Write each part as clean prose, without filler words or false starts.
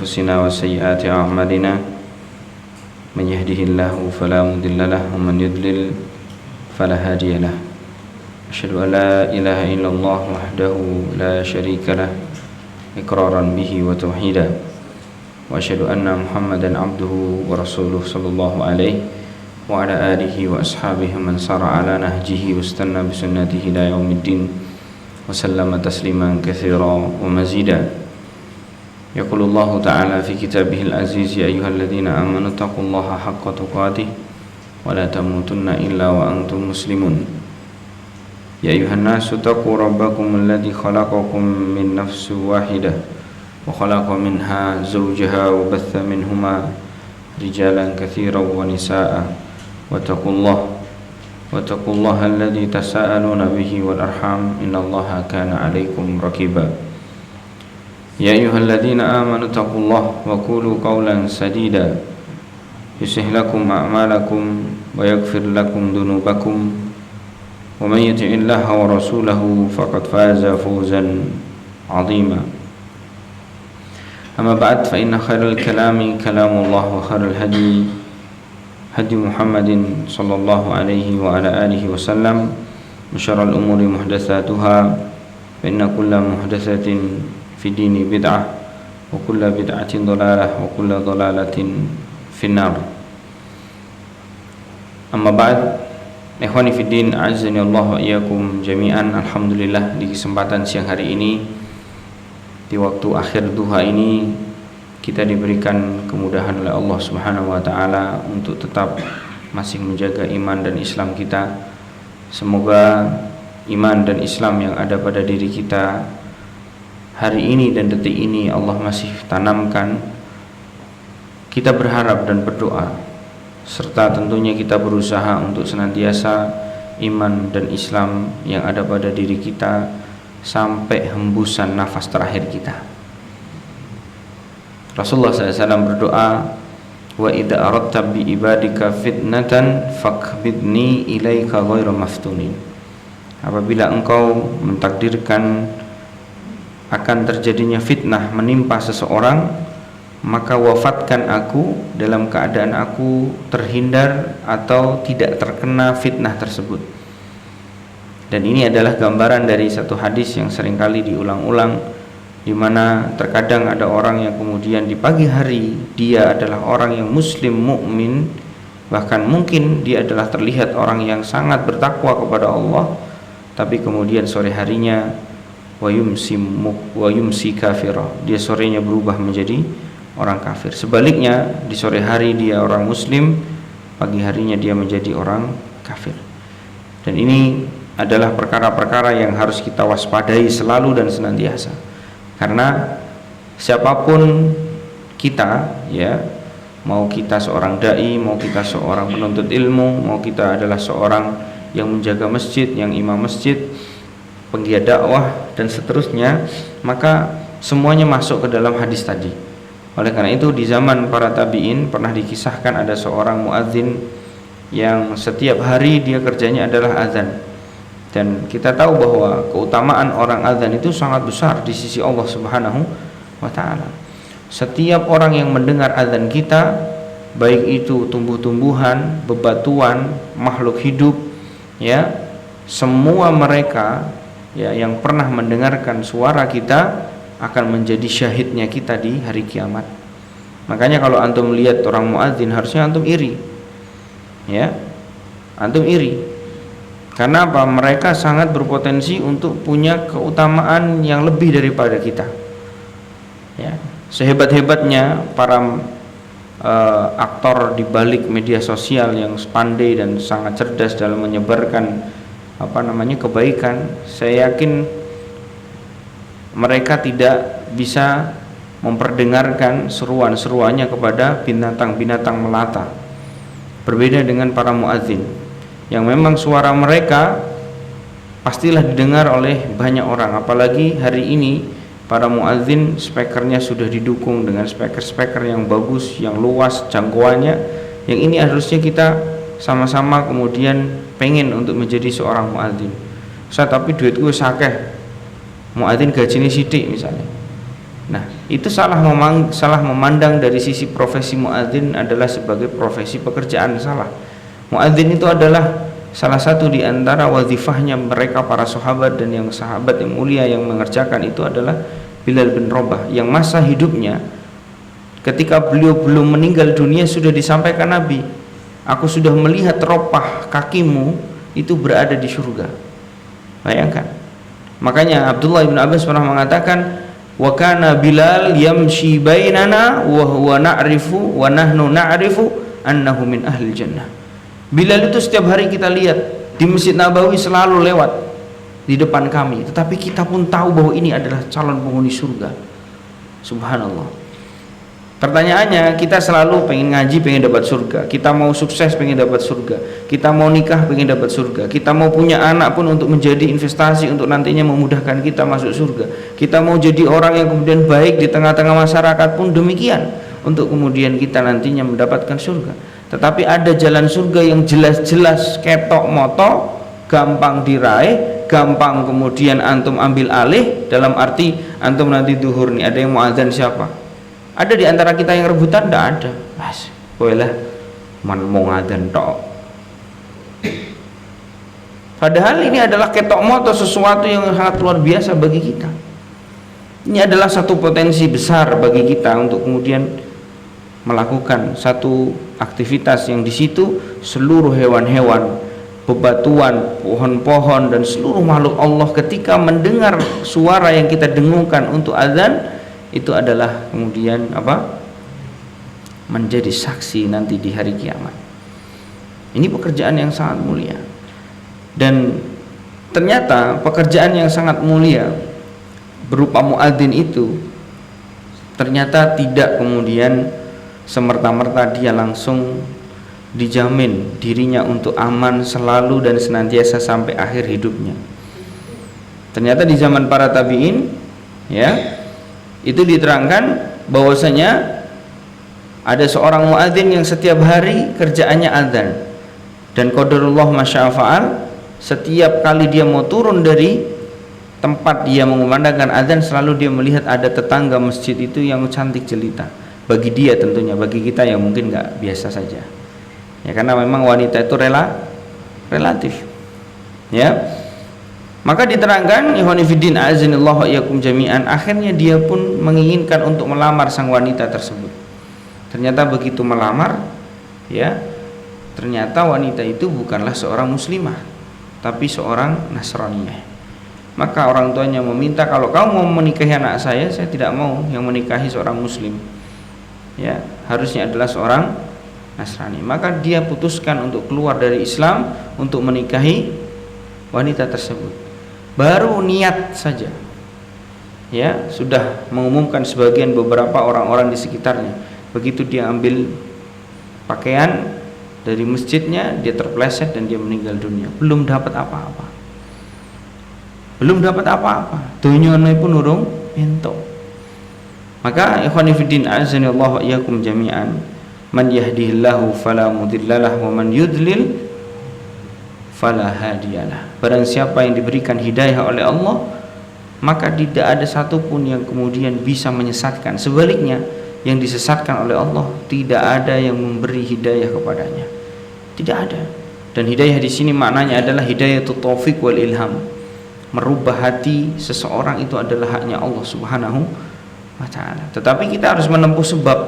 أنفسنا وسيئات أعمالنا من يهده الله فلا مضل له ومن يضلل فلا هادي له أشهد أن لا إله إلا الله وحده لا شريك له إقرارا به وتوحيدا وأشهد أن محمدا عبده ورسوله صلى الله عليه وعلى آله وأصحابه من سار على نهجه واستنى بسنته إلى يوم الدين وسلم تسليما كثيرا ومزيدا. يقول الله تعالى في كتابه العزيز يا أيها الذين آمنوا اتقوا الله حق تقاته ولا تموتن إلا وأنتم مسلمون. يا أيها الناس اتقوا ربكم الذي خلقكم من نفس واحدة وخلق منها زوجها وبث منهما رجالا كثيرا ونساء واتقوا الله الذي تساءلون به والأرحام إن الله كان عليكم رقيبا. يا أيها الذين آمنوا اتقوا الله وقولوا قولا سديدا يصلح لكم أعمالكم ويغفر لكم ذنوبكم ومن يطع الله ورسوله فقد فاز فوزا عظيما. أما بعد فإن خير الكلام كلام الله وخير الهدي هدي محمد صلى الله عليه وعلى آله وسلم وشر الأمور محدثاتها فإن كل محدثة في الدين بدعة وكل بدعة ضلالة وكل ضلالة في النار. أما بعد ikhwani fiddin a'azzani Allah wa iyyakum jami'an. Alhamdulillah di kesempatan siang hari ini di waktu akhir duha ini kita diberikan kemudahan oleh Allah Subhanahu wa taala untuk tetap masih menjaga iman dan Islam kita. Semoga iman dan Islam yang ada pada diri kita hari ini dan detik ini Allah masih tanamkan. Kita berharap dan berdoa serta tentunya kita berusaha untuk senantiasa iman dan Islam yang ada pada diri kita sampai hembusan nafas terakhir kita. Rasulullah SAW berdoa, wa idza aradta bi ibadika fitnatan faqbidni ilaika ghairu maftunin. Apabila engkau mentakdirkan akan terjadinya fitnah menimpa seseorang, maka wafatkan aku dalam keadaan aku terhindar atau tidak terkena fitnah tersebut. Dan ini adalah gambaran dari satu hadis yang seringkali diulang-ulang, di mana terkadang ada orang yang kemudian di pagi hari dia adalah orang yang muslim mukmin, bahkan mungkin dia adalah terlihat orang yang sangat bertakwa kepada Allah, tapi kemudian sore harinya wa yumsi kafira, dia sorenya berubah menjadi orang kafir. Sebaliknya di sore hari dia orang muslim, pagi harinya dia menjadi orang kafir. Dan ini adalah perkara-perkara yang harus kita waspadai selalu dan senantiasa. Karena siapapun kita, ya, mau kita seorang dai, mau kita seorang penuntut ilmu, mau kita adalah seorang yang menjaga masjid, yang imam masjid, penggiat dakwah dan seterusnya, maka semuanya masuk ke dalam hadis tadi. Oleh karena itu di zaman para tabi'in pernah dikisahkan ada seorang muadzin yang setiap hari dia kerjanya adalah azan. Dan kita tahu bahwa keutamaan orang azan itu sangat besar di sisi Allah Subhanahu wa taala. Setiap orang yang mendengar azan kita, baik itu tumbuh-tumbuhan, bebatuan, makhluk hidup, ya, semua mereka ya yang pernah mendengarkan suara kita akan menjadi syahidnya kita di hari kiamat. Makanya kalau antum lihat orang muadzin harusnya antum iri. Ya. Antum iri. Karena apa? Mereka sangat berpotensi untuk punya keutamaan yang lebih daripada kita. Ya. Sehebat-hebatnya para aktor di balik media sosial yang pandai dan sangat cerdas dalam menyebarkan kebaikan, saya yakin mereka tidak bisa memperdengarkan seruan-seruannya kepada binatang-binatang melata. Berbeda dengan para muadzin yang memang suara mereka pastilah didengar oleh banyak orang. Apalagi hari ini para muadzin speakernya sudah didukung dengan speaker-speaker yang bagus, yang luas jangkauannya. Yang ini harusnya kita sama-sama kemudian pengen untuk menjadi seorang muadzin. Ustaz, tapi duitku sakeh, muadzin gajinya sidik misalnya. Nah, itu salah memandang dari sisi profesi muadzin adalah sebagai profesi pekerjaan. Salah. Muadzin itu adalah salah satu di antara wazifahnya mereka para sahabat, dan yang sahabat yang mulia yang mengerjakan itu adalah Bilal bin Rabah, yang masa hidupnya ketika beliau belum meninggal dunia sudah disampaikan Nabi, aku sudah melihat teropah kakimu itu berada di surga. Bayangkan. Makanya Abdullah bin Abbas pernah mengatakan, wa kana Bilal yamshi bainana wa huwa na'rifu wa nahnu na'rifu annahu min ahli jannah. Bilal itu setiap hari kita lihat di Masjid Nabawi selalu lewat di depan kami, tetapi kita pun tahu bahwa ini adalah calon penghuni surga. Subhanallah. Pertanyaannya, kita selalu pengen ngaji, pengen dapat surga. Kita mau sukses, pengen dapat surga. Kita mau nikah, pengen dapat surga. Kita mau punya anak pun untuk menjadi investasi untuk nantinya memudahkan kita masuk surga. Kita mau jadi orang yang kemudian baik di tengah-tengah masyarakat pun demikian, untuk kemudian kita nantinya mendapatkan surga. Tetapi ada jalan surga yang jelas-jelas ketok moto, gampang diraih, gampang kemudian antum ambil alih. Dalam arti antum nanti duhur nih, ada yang mau azan siapa? Ada di antara kita yang rebutan? Tidak ada. Mas, bolehlah man mau ngadan tok. Padahal ini adalah ketok moto, sesuatu yang sangat luar biasa bagi kita. Ini adalah satu potensi besar bagi kita untuk kemudian melakukan satu aktivitas yang di situ seluruh hewan-hewan, bebatuan, pohon-pohon, dan seluruh makhluk Allah ketika mendengar suara yang kita dengungkan untuk azan, itu adalah kemudian menjadi saksi nanti di hari kiamat. Ini pekerjaan yang sangat mulia, dan ternyata pekerjaan yang sangat mulia berupa muadzin itu ternyata tidak kemudian semerta-merta dia langsung dijamin dirinya untuk aman selalu dan senantiasa sampai akhir hidupnya. Ternyata di zaman para tabi'in, ya, itu diterangkan bahwasanya ada seorang muadzin yang setiap hari kerjaannya adzan, dan qadarullah masya'afa'al, setiap kali dia mau turun dari tempat dia mengumandangkan adzan, selalu dia melihat ada tetangga masjid itu yang cantik jelita. Bagi dia tentunya, bagi kita yang mungkin nggak biasa saja, ya, karena memang wanita itu relatif, ya. Maka diterangkan, ikhwanifiddin a'azinillahu wa iyyakum jami'an, akhirnya dia pun menginginkan untuk melamar sang wanita tersebut. Ternyata begitu melamar, ya, ternyata wanita itu bukanlah seorang muslimah, tapi seorang Nasraniyah. Maka orang tuanya meminta, kalau kamu mau menikahi anak saya tidak mau yang menikahi seorang muslim, ya, harusnya adalah seorang Nasrani. Maka dia putuskan untuk keluar dari Islam untuk menikahi wanita tersebut. Baru niat saja, ya, sudah mengumumkan sebagian beberapa orang-orang di sekitarnya. Begitu dia ambil pakaian dari masjidnya, dia terpleset dan dia meninggal dunia. Belum dapat apa-apa. Dunyane pun urung entuk. Maka ikhwanifiddin azanillahu wa iyyakum jami'an, man yahdihillahu fala mudhillalah wa man yudlil fala hadiyalah. Barang siapa yang diberikan hidayah oleh Allah, maka tidak ada satupun yang kemudian bisa menyesatkan. Sebaliknya, yang disesatkan oleh Allah tidak ada yang memberi hidayah kepadanya. Tidak ada. Dan hidayah di sini maknanya adalah hidayatut taufik wal ilham. Merubah hati seseorang itu adalah haknya Allah Subhanahu wa ta'ala. Tetapi kita harus menempuh sebab.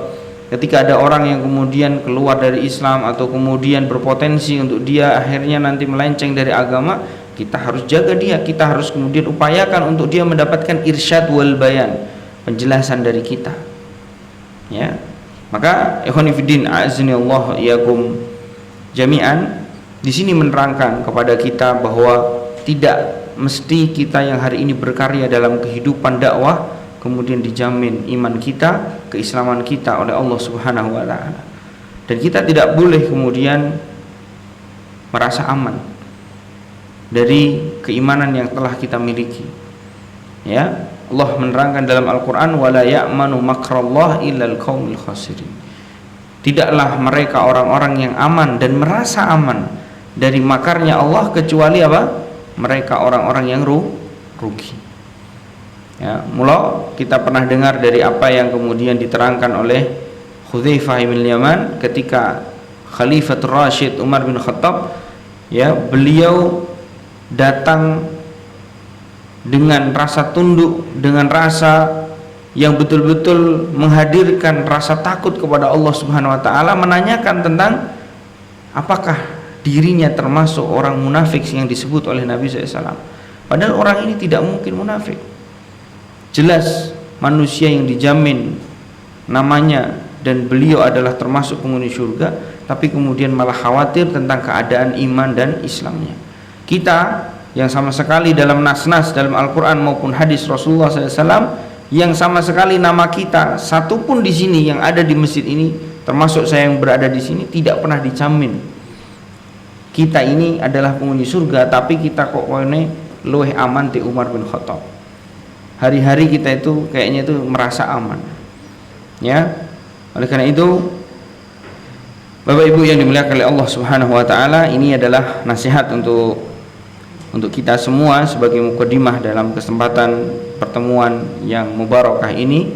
Ketika ada orang yang kemudian keluar dari Islam atau kemudian berpotensi untuk dia akhirnya nanti melenceng dari agama, kita harus jaga dia, kita harus kemudian upayakan untuk dia mendapatkan irsyad wal bayan, penjelasan dari kita, ya. Maka ikhwanifiddin a'azinillahu iyyakum jami'an, di sini menerangkan kepada kita bahwa tidak mesti kita yang hari ini berkarya dalam kehidupan dakwah kemudian dijamin iman kita, keislaman kita oleh Allah Subhanahu wa ta'ala. Dan kita tidak boleh kemudian merasa aman dari keimanan yang telah kita miliki, ya. Allah menerangkan dalam Al-Quran, wala ya'manu makrallah illal qaumil khasirin. Tidaklah mereka orang-orang yang aman dan merasa aman dari makarnya Allah kecuali apa? Mereka orang-orang yang rugi. Ya, mula kita pernah dengar dari apa yang kemudian diterangkan oleh Hudzaifah bin Yaman ketika Khalifatul Rasyid Umar bin Khattab, ya, beliau datang dengan rasa tunduk, dengan rasa yang betul-betul menghadirkan rasa takut kepada Allah Subhanahu wa taala, menanyakan tentang apakah dirinya termasuk orang munafik yang disebut oleh Nabi SAW. Padahal orang ini tidak mungkin munafik. Jelas manusia yang dijamin namanya dan beliau adalah termasuk penghuni surga, tapi kemudian malah khawatir tentang keadaan iman dan Islamnya. Kita yang sama sekali dalam nas-nas dalam Al-Quran maupun hadis Rasulullah SAW, yang sama sekali nama kita satupun di sini yang ada di masjid ini, termasuk saya yang berada di sini, tidak pernah dijamin kita ini adalah penghuni surga, tapi kita kok ini luweh aman di Umar bin Khattab. Hari-hari kita itu kayaknya itu merasa aman, ya. Oleh karena itu, Bapak Ibu yang dimuliakan oleh Allah Subhanahu wa taala, ini adalah nasihat untuk kita semua sebagai mukadimah dalam kesempatan pertemuan yang mubarakah ini,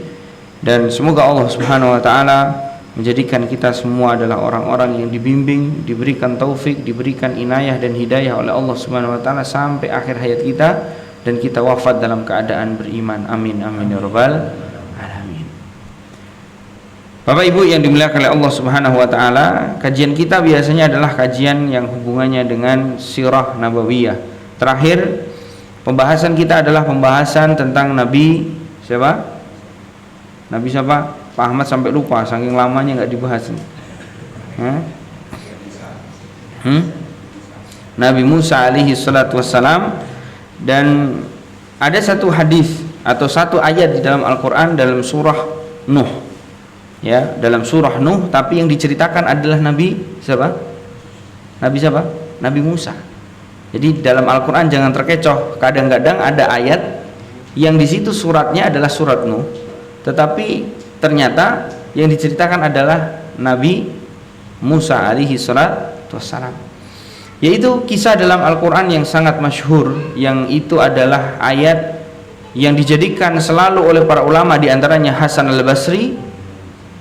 dan semoga Allah Subhanahu wa taala menjadikan kita semua adalah orang-orang yang dibimbing, diberikan taufik, diberikan inayah dan hidayah oleh Allah Subhanahu wa taala sampai akhir hayat kita, dan kita wafat dalam keadaan beriman. Amin amin ya rabbal alamin. Bapak Ibu yang dimuliakan oleh Allah Subhanahu wa taala, kajian kita biasanya adalah kajian yang hubungannya dengan sirah nabawiyah. Terakhir pembahasan kita adalah pembahasan tentang Nabi siapa? Nabi siapa? Pak Ahmad sampai lupa saking lamanya nggak dibahas. Nabi Musa alaihi salatu wassalam. Dan ada satu hadis atau satu ayat di dalam Al-Quran dalam surah Nuh, ya, dalam surah Nuh, tapi yang diceritakan adalah Nabi siapa? Nabi siapa? Nabi Musa. Jadi dalam Al-Quran jangan terkecoh, kadang-kadang ada ayat yang di situ suratnya adalah surat Nuh, tetapi ternyata yang diceritakan adalah Nabi Musa alaihi salatu wassalam, yaitu kisah dalam Al-Quran yang sangat masyhur, yang itu adalah ayat yang dijadikan selalu oleh para ulama, diantaranya Hasan al-Basri,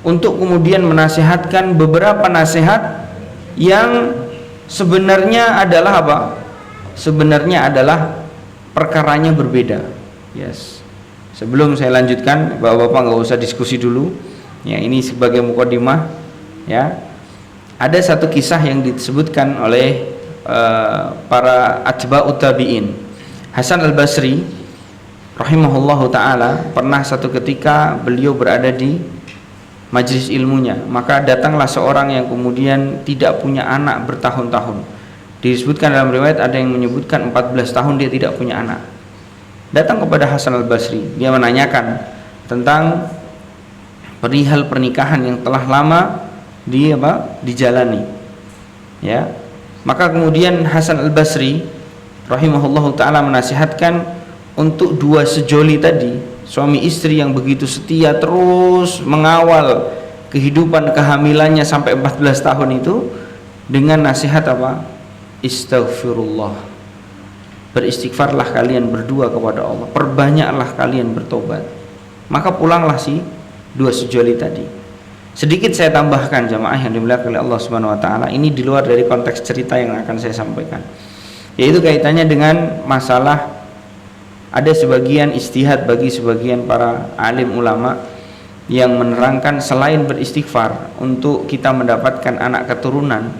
untuk kemudian menasihatkan beberapa nasihat yang sebenarnya adalah apa? Sebenarnya adalah perkaranya berbeda. Yes. Sebelum saya lanjutkan, Bapak-bapak nggak usah diskusi dulu. Ya, ini sebagai mukadimah. Ya, ada satu kisah yang disebutkan oleh para atba'ut tabi'in. Hasan al-Basri rahimahullahu ta'ala pernah satu ketika beliau berada di majlis ilmunya, maka datanglah seorang yang kemudian tidak punya anak bertahun-tahun. Disebutkan dalam riwayat ada yang menyebutkan 14 tahun dia tidak punya anak. Datang kepada Hasan al-Basri, dia menanyakan tentang perihal pernikahan yang telah lama dijalani, ya. Maka kemudian Hasan al-Basri rahimahullahu ta'ala menasihatkan untuk dua sejoli tadi, suami istri yang begitu setia terus mengawal kehidupan kehamilannya sampai 14 tahun itu, dengan nasihat apa? Istaghfirullah, beristighfarlah kalian berdua kepada Allah, perbanyaklah kalian bertobat. Maka pulanglah si dua sejoli tadi. Sedikit saya tambahkan jamaah yang dimuliakan oleh Allah Subhanahu wa taala, ini di luar dari konteks cerita yang akan saya sampaikan, yaitu kaitannya dengan masalah ada sebagian istihad bagi sebagian para alim ulama yang menerangkan selain beristighfar untuk kita mendapatkan anak keturunan,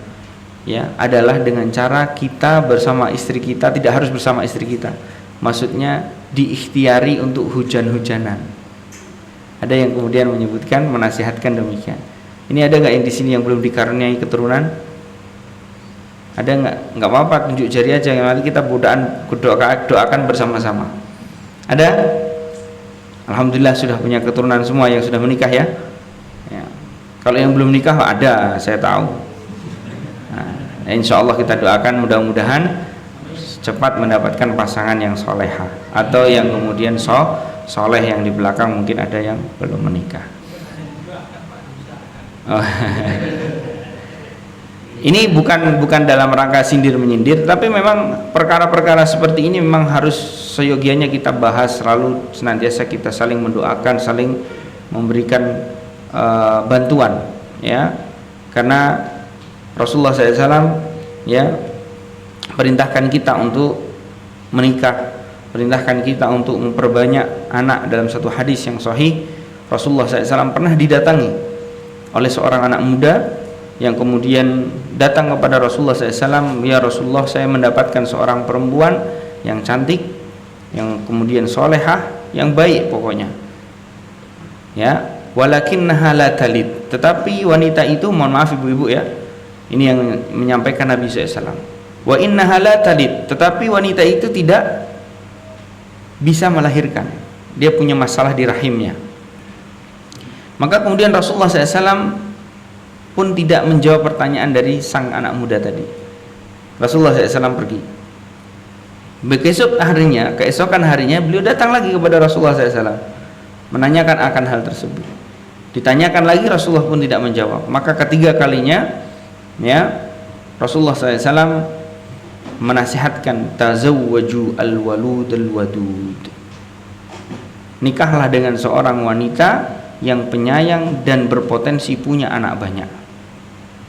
ya, adalah dengan cara kita bersama istri kita, tidak harus bersama istri kita, maksudnya diikhtiari untuk hujan-hujanan. Ada yang kemudian menyebutkan, menasihatkan demikian. Ini ada nggak yang di sini yang belum dikaruniai keturunan? Ada nggak? Nggak apa-apa, tunjuk jari aja. Nanti kita doakan bersama-sama. Ada? Alhamdulillah sudah punya keturunan semua yang sudah menikah, ya. Ya. Kalau yang belum nikah ada, saya tahu. Nah, insya Allah kita doakan mudah-mudahan cepat mendapatkan pasangan yang soleha, atau yang kemudian soleh yang di belakang mungkin ada yang belum menikah. Oh. Ini bukan dalam rangka sindir menyindir, tapi memang perkara-perkara seperti ini memang harus seyogianya kita bahas, selalu senantiasa kita saling mendoakan, saling memberikan bantuan, ya. Karena Rasulullah SAW ya perintahkan kita untuk menikah, perintahkan kita untuk memperbanyak anak. Dalam satu hadis yang sahih, Rasulullah SAW pernah didatangi oleh seorang anak muda yang kemudian datang kepada Rasulullah SAW, ya Rasulullah, saya mendapatkan seorang perempuan yang cantik, yang kemudian solehah, yang baik pokoknya, ya, walakinnaha la talid, tetapi wanita itu, mohon maaf ibu-ibu ya, ini yang menyampaikan Nabi SAW, wa innaha la talid, tetapi wanita itu tidak bisa melahirkan, dia punya masalah di rahimnya. Maka kemudian Rasulullah SAW pun tidak menjawab pertanyaan dari sang anak muda tadi. Rasulullah SAW pergi. Keesokan harinya beliau datang lagi kepada Rasulullah SAW, menanyakan akan hal tersebut. Ditanyakan lagi, Rasulullah pun tidak menjawab. Maka ketiga kalinya, ya, Rasulullah SAW menasihatkan, tazawwaju al-walud al-wadud, nikahlah dengan seorang wanita yang penyayang dan berpotensi punya anak banyak.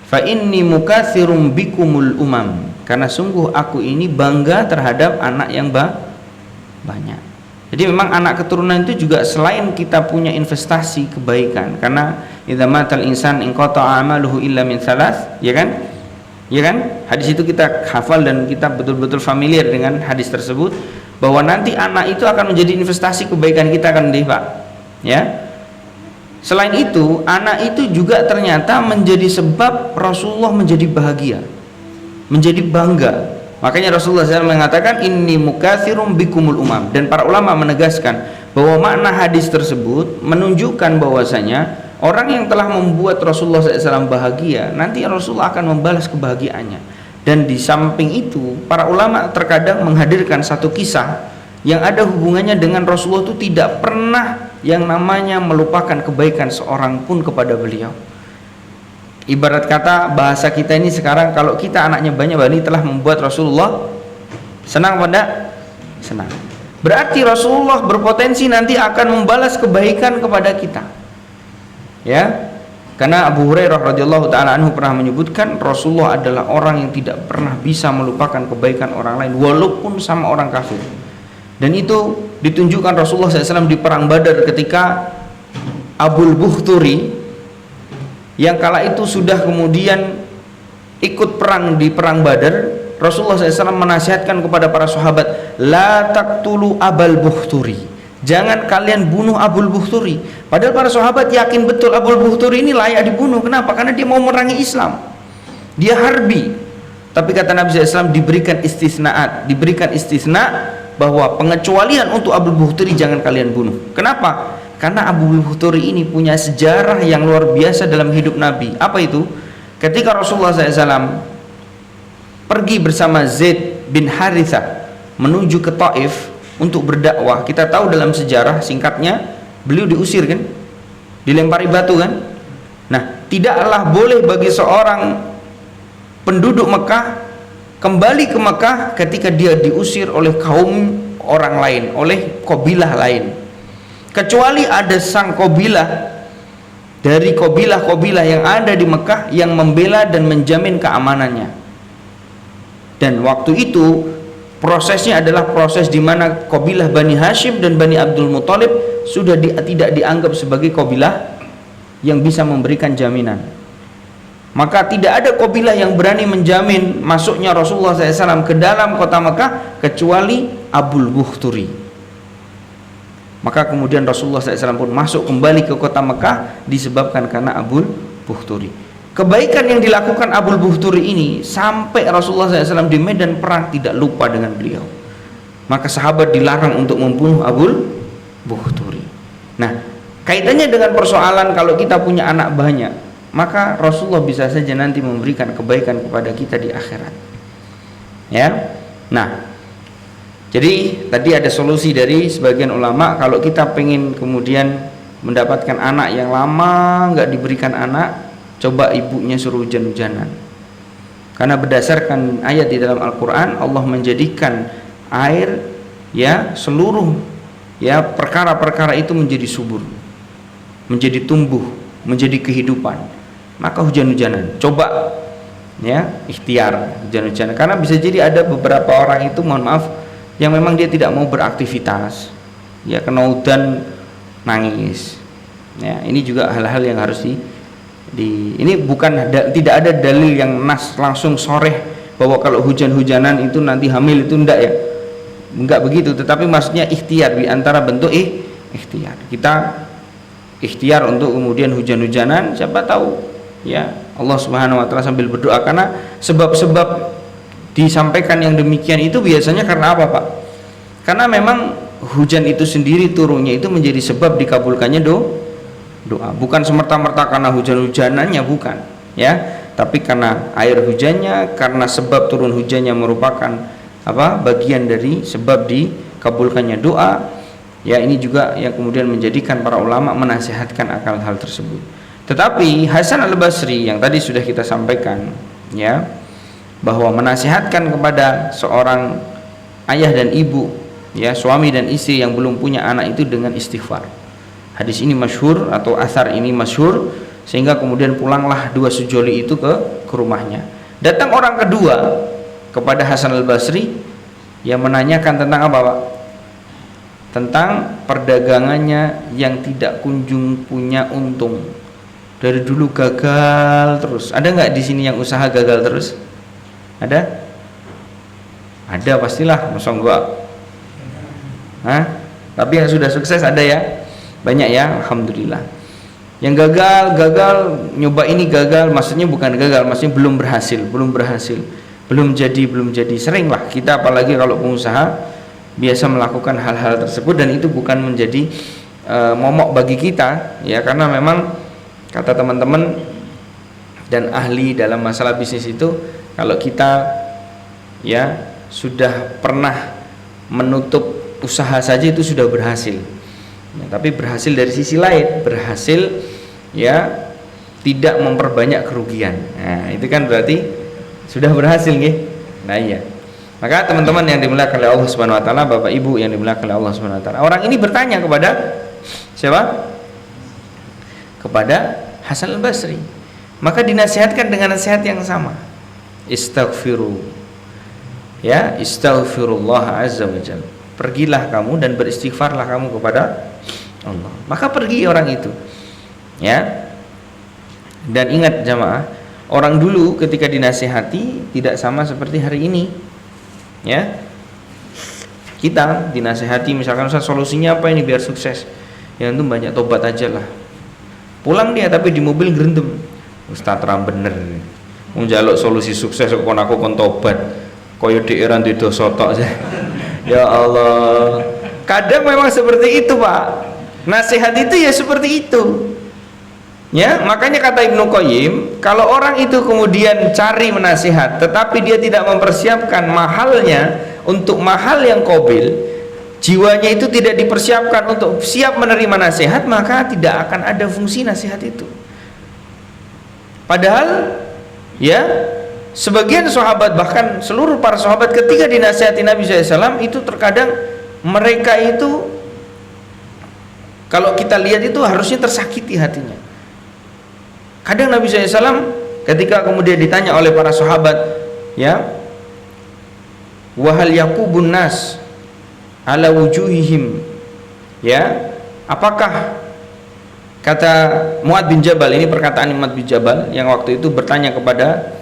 Fa inni mukatsirum bikumul umam, karena sungguh aku ini bangga terhadap anak yang banyak. Jadi memang anak keturunan itu juga selain kita punya investasi kebaikan, karena idza matal insan inqata'a amaluhu illa min thalath, ya kan? Ya kan? Hadis itu kita hafal dan kita betul-betul familiar dengan hadis tersebut, bahwa nanti anak itu akan menjadi investasi kebaikan kita, kan deh Pak, ya. Selain itu, anak itu juga ternyata menjadi sebab Rasulullah menjadi bahagia, menjadi bangga. Makanya Rasulullah SAW mengatakan, inni mukatsirum bikumul umam. Dan para ulama menegaskan bahwa makna hadis tersebut menunjukkan bahwasanya orang yang telah membuat Rasulullah SAW bahagia, nanti Rasulullah akan membalas kebahagiaannya. Dan di samping itu, para ulama terkadang menghadirkan satu kisah yang ada hubungannya dengan Rasulullah itu tidak pernah yang namanya melupakan kebaikan seorang pun kepada beliau. Ibarat kata bahasa kita ini sekarang, kalau kita anaknya banyak, berarti telah membuat Rasulullah senang pada senang. Berarti Rasulullah berpotensi nanti akan membalas kebaikan kepada kita, ya. Karena Abu Hurairah radhiyallahu taala anhu pernah menyebutkan, Rasulullah adalah orang yang tidak pernah bisa melupakan kebaikan orang lain walaupun sama orang kafir. Dan itu ditunjukkan Rasulullah SAW di perang Badar ketika Abul Bukhturi yang kala itu sudah kemudian ikut perang di perang Badar. Rasulullah SAW menasihatkan kepada para sahabat, la taqtulu Abul Bukhturi, jangan kalian bunuh Abul Bukhturi. Padahal para sahabat yakin betul Abul Bukhturi ini layak dibunuh. Kenapa? Karena dia mau memerangi Islam, dia harbi. Tapi kata Nabi SAW, diberikan istisna bahwa pengecualian untuk Abul Bukhturi jangan kalian bunuh. Kenapa? Karena Abul Bukhturi ini punya sejarah yang luar biasa dalam hidup Nabi. Apa itu? Ketika Rasulullah SAW pergi bersama Zaid bin Harithah menuju ke Taif untuk berdakwah, kita tahu dalam sejarah singkatnya beliau diusir, kan, dilempari batu, kan. Nah, tidaklah boleh bagi seorang penduduk Mekah kembali ke Mekah ketika dia diusir oleh kaum orang lain, oleh kabilah lain, kecuali ada sang kabilah dari kabilah-kabilah yang ada di Mekah yang membela dan menjamin keamanannya. Dan waktu itu prosesnya adalah proses di mana kabilah Bani Hashim dan Bani Abdul Muthalib sudah tidak dianggap sebagai kabilah yang bisa memberikan jaminan. Maka tidak ada kabilah yang berani menjamin masuknya Rasulullah SAW ke dalam kota Mekah kecuali Abul Bukhturi. Maka kemudian Rasulullah SAW pun masuk kembali ke kota Mekah disebabkan karena Abul Bukhturi. Kebaikan yang dilakukan Abul Bukhturi ini sampai Rasulullah SAW di medan perang tidak lupa dengan beliau. Maka sahabat dilarang untuk membunuh Abul Bukhturi. Nah, kaitannya dengan persoalan kalau kita punya anak banyak, maka Rasulullah bisa saja nanti memberikan kebaikan kepada kita di akhirat, ya. Nah, jadi tadi ada solusi dari sebagian ulama, kalau kita pengen kemudian mendapatkan anak yang lama nggak diberikan anak, coba ibunya suruh hujan-hujanan. Karena berdasarkan ayat di dalam Al-Qur'an, Allah menjadikan air, ya, seluruh, ya, perkara-perkara itu menjadi subur, menjadi tumbuh, menjadi kehidupan. Maka hujan-hujanan, coba, ya, ikhtiar hujan-hujanan. Karena bisa jadi ada beberapa orang itu, mohon maaf, yang memang dia tidak mau beraktivitas, ya, kena hujan nangis, ya. Ini juga hal-hal yang harus ini bukan tidak ada dalil yang nas langsung soreh bahwa kalau hujan-hujanan itu nanti hamil, itu enggak, ya, enggak begitu. Tetapi maksudnya ikhtiar, di antara bentuk ikhtiar, kita ikhtiar untuk kemudian hujan-hujanan. Siapa tahu, ya, Allah Subhanahu wa taala sambil berdoa. Karena sebab-sebab disampaikan yang demikian itu biasanya karena apa, Pak? Karena memang hujan itu sendiri turunnya itu menjadi sebab dikabulkannya doa, bukan semerta-merta karena hujan-hujanannya, bukan, ya, tapi karena air hujannya, karena sebab turun hujannya merupakan bagian dari sebab dikabulkannya doa, ya. Ini juga yang kemudian menjadikan para ulama menasihatkan akan hal tersebut. Tetapi Hasan Al-Basri yang tadi sudah kita sampaikan, ya, bahwa menasihatkan kepada seorang ayah dan ibu, ya, suami dan istri yang belum punya anak itu dengan istighfar. Hadis ini masyhur atau asar ini masyhur, sehingga kemudian pulanglah dua sujoli itu ke rumahnya. Datang orang kedua kepada Hasan Al-Basri yang menanyakan tentang apa, Pak? Tentang perdagangannya yang tidak kunjung punya untung. Dari dulu gagal terus. Ada nggak di sini yang usaha gagal terus? Ada? Ada pastilah, masa enggak? Hah? Tapi yang sudah sukses ada, ya? Banyak, ya, alhamdulillah. Yang gagal nyoba ini gagal, maksudnya bukan gagal, maksudnya belum berhasil, belum jadi. Seringlah kita, apalagi kalau pengusaha, biasa melakukan hal-hal tersebut, dan itu bukan menjadi momok bagi kita, ya, karena memang kata teman-teman dan ahli dalam masalah bisnis itu, kalau kita, ya, sudah pernah menutup usaha saja itu sudah berhasil. Ya, tapi berhasil dari sisi lain, berhasil, ya, tidak memperbanyak kerugian. Nah, itu kan berarti sudah berhasil, nggih. Nah, iya. Maka teman-teman yang dimuliakan oleh Allah Subhanahu wa taala, Bapak Ibu yang dimuliakan oleh Allah Subhanahu wa taala, orang ini bertanya kepada siapa? Kepada Hasan Al-Basri. Maka dinasihatkan dengan nasihat yang sama. Istaghfiru. Ya, istaghfirullah azza wa jalla. Pergilah kamu dan beristighfarlah kamu kepada Allah. Maka pergi orang itu, ya. Dan ingat jamaah, orang dulu ketika dinasihati tidak sama seperti hari ini, ya. Kita dinasihati misalkan, Ustaz, solusinya apa ini biar sukses? Ya, itu banyak tobat aja lah. Pulang dia tapi di mobil gerendem. Ustaz terang bener, mau njaluk solusi sukses kok aku kon tobat, koyo dheeran di dosa tok. Ya Allah, kadang memang seperti itu, Pak. Nasihat itu ya seperti itu, ya. Makanya kata Ibnu Qayyim, kalau orang itu kemudian cari menasihat tetapi dia tidak mempersiapkan mahalnya untuk mahal yang qabil, jiwanya itu tidak dipersiapkan untuk siap menerima nasihat, maka tidak akan ada fungsi nasihat itu. Padahal, ya, sebagian sahabat, bahkan seluruh para sahabat ketika dinasihati Nabi SAW itu terkadang mereka itu, kalau kita lihat itu harusnya tersakiti hatinya. Kadang Nabi SAW ketika kemudian ditanya oleh para sahabat, ya, wahal yakubun nas ala wujuhihim, ya, apakah, kata Mu'adz bin Jabal, ini perkataan Mu'adz bin Jabal yang waktu itu bertanya kepada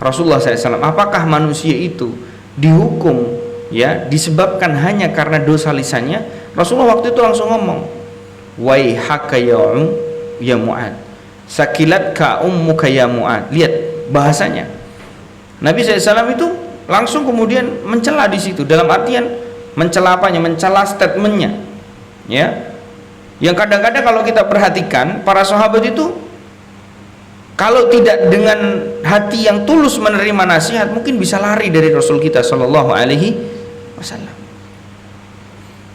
Rasulullah SAW, apakah manusia itu dihukum, ya, disebabkan hanya karena dosa lisannya? Rasulullah waktu itu langsung ngomong, waihaka ya Mu'adz, sakilatka ummuka ya Mu'adz. Lihat bahasanya, Nabi SAW itu langsung kemudian mencela di situ, dalam artian mencela apanya? Mencela statementnya, ya. Yang kadang-kadang kalau kita perhatikan para sahabat itu kalau tidak dengan hati yang tulus menerima nasihat, mungkin bisa lari dari Rasul kita Shallallahu Alaihi Wasallam.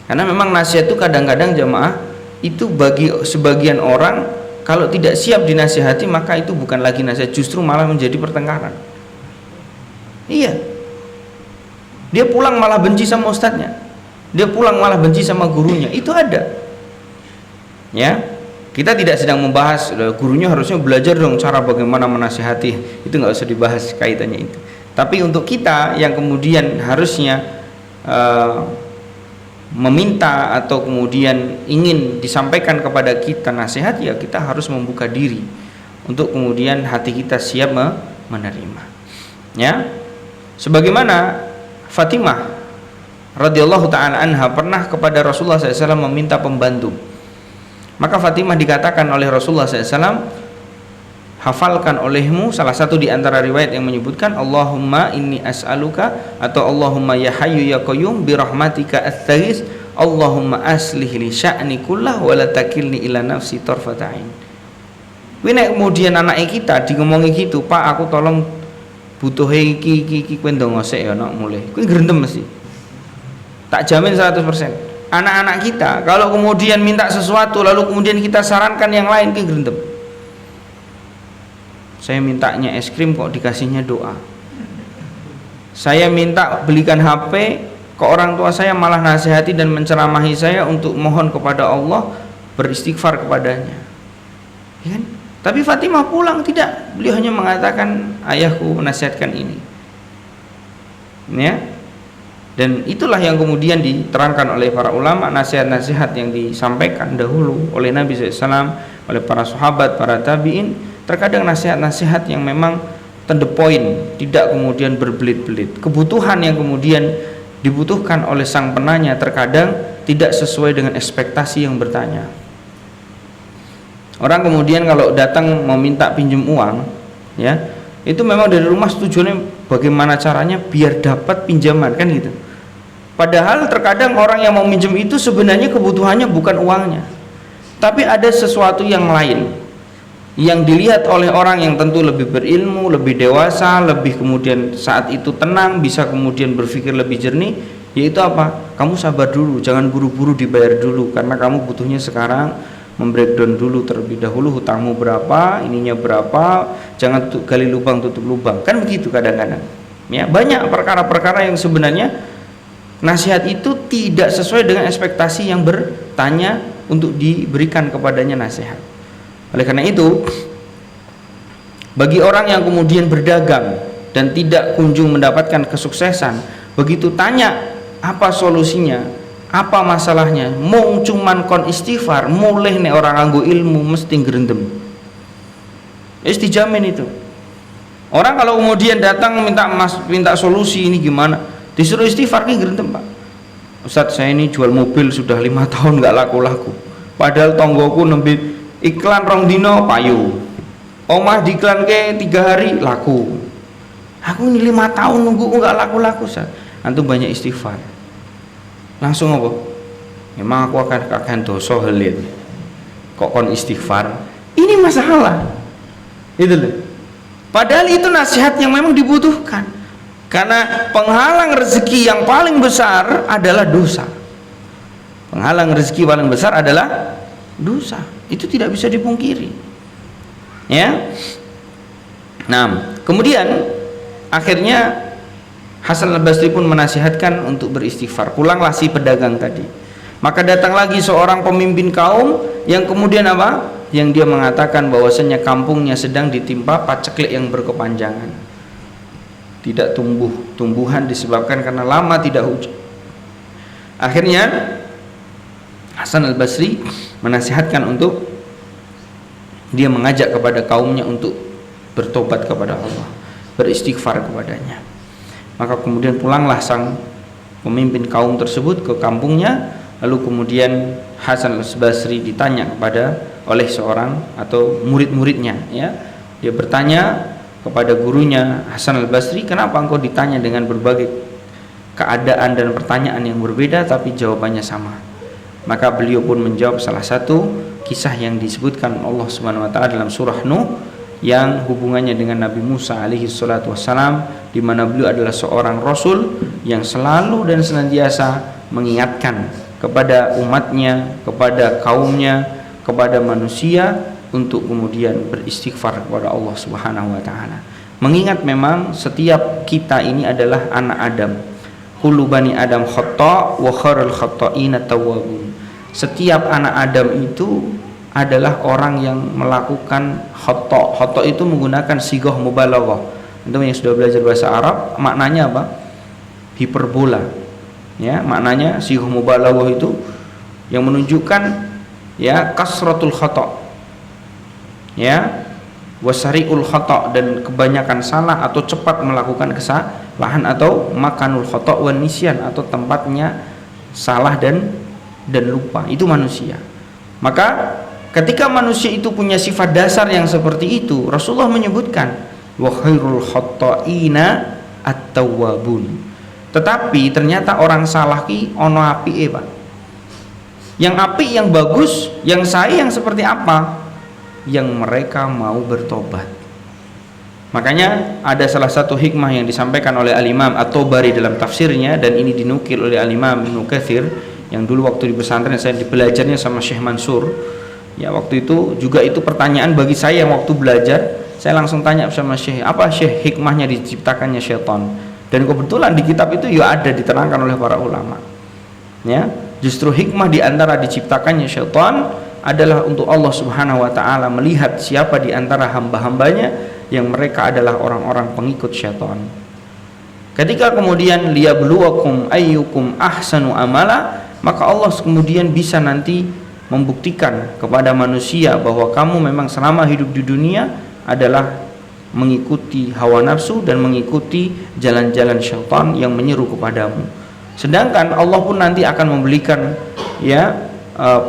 Karena memang nasihat itu kadang-kadang jamaah itu bagi sebagian orang kalau tidak siap dinasihati, maka itu bukan lagi nasihat, justru malah menjadi pertengkaran. Iya. Dia pulang malah benci sama ustadznya. Dia pulang malah benci sama gurunya. Itu ada. Ya. Kita tidak sedang membahas gurunya harusnya belajar dong cara bagaimana menasihati. Itu nggak usah dibahas kaitannya itu. Tapi untuk kita yang kemudian harusnya meminta atau kemudian ingin disampaikan kepada kita nasihat, ya kita harus membuka diri untuk kemudian hati kita siap menerima. Ya. Sebagaimana Fatimah radhiyallahu taala anha pernah kepada Rasulullah SAW meminta pembantu. Maka Fatimah dikatakan oleh Rasulullah SAW, hafalkan olehmu, salah satu di antara riwayat yang menyebutkan Allahumma inni as'aluka atau Allahumma ya hayyu ya qayyum bi rahmatika astaghits Allahumma aslih li sya'ni kullah wa la takilni ila nafsi tarfata ain. Kemudian anak kita ngomongi gitu, Pak aku tolong butuh iki kowe ndonga sik ya nak mulai. Kowe grentem mesti. Tak jamin 100%. Anak-anak kita kalau kemudian minta sesuatu lalu kemudian kita sarankan yang lain, kowe grentem. Saya mintanya es krim kok dikasihnya doa. Saya minta belikan HP, ke orang tua saya malah nasihati dan menceramahi saya untuk mohon kepada Allah, beristighfar kepadanya. Ya kan? Tapi Fatimah pulang tidak, beliau hanya mengatakan ayahku menasihatkan ini. Ya. Dan itulah yang kemudian diterangkan oleh para ulama, nasihat-nasihat yang disampaikan dahulu oleh Nabi SAW, oleh para sahabat, para tabi'in. Terkadang nasihat-nasihat yang memang to the point, tidak kemudian berbelit-belit. Kebutuhan yang kemudian dibutuhkan oleh sang penanya terkadang tidak sesuai dengan ekspektasi yang bertanya. Orang kemudian kalau datang meminta pinjam uang, ya, itu memang dari rumah tujuannya bagaimana caranya biar dapat pinjaman, kan gitu. Padahal terkadang orang yang mau minjem itu sebenarnya kebutuhannya bukan uangnya, tapi ada sesuatu yang lain yang dilihat oleh orang yang tentu lebih berilmu, lebih dewasa, lebih kemudian saat itu tenang, bisa kemudian berpikir lebih jernih, yaitu apa? Kamu sabar dulu, jangan buru-buru dibayar dulu, karena kamu butuhnya sekarang, membreakdown dulu terlebih dahulu hutangmu berapa, ininya berapa, jangan gali lubang tutup lubang, kan begitu kadang-kadang. Ya, banyak perkara-perkara yang sebenarnya nasihat itu tidak sesuai dengan ekspektasi yang bertanya untuk diberikan kepadanya nasihat. Oleh karena itu, bagi orang yang kemudian berdagang dan tidak kunjung mendapatkan kesuksesan, begitu tanya apa solusinya, apa masalahnya, mau cuman kon istighfar, mulai nih orang nganggo ilmu mesti gerendem. Dijamin itu. Orang kalau kemudian datang minta solusi ini gimana, disuruh istighfar ki gerendem, Pak. Ustadz, saya ini jual mobil sudah 5 tahun nggak laku-laku. Padahal tonggoku nembe iklan rong dino payu, omah diiklan ke 3 hari laku. Aku ini 5 tahun nunggu nggak laku-laku, Ustaz. Antum banyak istighfar. Langsung apa? Memang aku akan dosa helit. Kok kon istighfar? Ini masalah. Itu loh. Padahal itu nasihat yang memang dibutuhkan. Karena penghalang rezeki yang paling besar adalah dosa. Penghalang rezeki paling besar adalah dosa. Itu tidak bisa dipungkiri. Ya. Nah, kemudian akhirnya Hasan al-Basri pun menasihatkan untuk beristighfar. Pulanglah si pedagang tadi. Maka datang lagi seorang pemimpin kaum yang kemudian apa? Yang dia mengatakan bahwasanya kampungnya sedang ditimpa paceklik yang berkepanjangan. Tidak tumbuhan disebabkan karena lama tidak hujan. Akhirnya Hasan al-Basri menasihatkan untuk dia mengajak kepada kaumnya untuk bertobat kepada Allah, beristighfar kepadanya. Maka kemudian pulanglah sang pemimpin kaum tersebut ke kampungnya. Lalu kemudian Hasan al-Basri ditanya oleh seorang atau murid-muridnya, ya. Dia bertanya kepada gurunya, Hasan al-Basri, kenapa engkau ditanya dengan berbagai keadaan dan pertanyaan yang berbeda tapi jawabannya sama? Maka beliau pun menjawab salah satu kisah yang disebutkan Allah Subhanahu wa taala dalam surah Nuh yang hubungannya dengan Nabi Musa alaihi salatu wassalam, di mana beliau adalah seorang rasul yang selalu dan senantiasa mengingatkan kepada umatnya, kepada kaumnya, kepada manusia untuk kemudian beristighfar kepada Allah Subhanahu wa taala. mengingat memang setiap kita ini adalah anak Adam. Kullu bani Adam khata' wa khairul khata'ina tawwabun. Setiap anak Adam itu adalah orang yang melakukan khata'. Khata' itu menggunakan sighah mubalaghah. Untuk yang sudah belajar bahasa Arab, maknanya apa? Hiperbola. Ya, maknanya sighah mubalaghah itu yang menunjukkan ya kasratul khata'. Ya, wasari'ul khata', dan kebanyakan salah atau cepat melakukan kesalahan, atau makanul khata' wan nisyan, atau tempatnya salah dan lupa. Itu manusia. Maka ketika manusia itu punya sifat dasar yang seperti itu, Rasulullah menyebutkan wa khairul khata'ina at-tawwabun. Tetapi ternyata orang salah ki ono apike, Pak. Yang apik, yang bagus, yang sayang seperti apa? Yang mereka mau bertobat. Makanya ada salah satu hikmah yang disampaikan oleh Al-Imam At-Tabari dalam tafsirnya, dan ini dinukil oleh Al-Imam Ibnu Katsir, yang dulu waktu di pesantren saya belajarnya sama Syekh Mansur. Ya, waktu itu juga itu pertanyaan bagi saya yang waktu belajar, saya langsung tanya sama Syekh, apa Syekh hikmahnya diciptakannya syaitan? Dan kebetulan di kitab itu ya ada diterangkan oleh para ulama. Ya, justru hikmah di antara diciptakannya syaitan adalah untuk Allah Subhanahu wa taala melihat siapa di antara hamba-hambanya yang mereka adalah orang-orang pengikut syaitan. Ketika kemudian liyabluwakum ayyukum ahsanu amala, maka Allah kemudian bisa nanti membuktikan kepada manusia bahwa kamu memang selama hidup di dunia adalah mengikuti hawa nafsu dan mengikuti jalan-jalan syaitan yang menyeru kepadamu. Sedangkan Allah pun nanti akan memberikan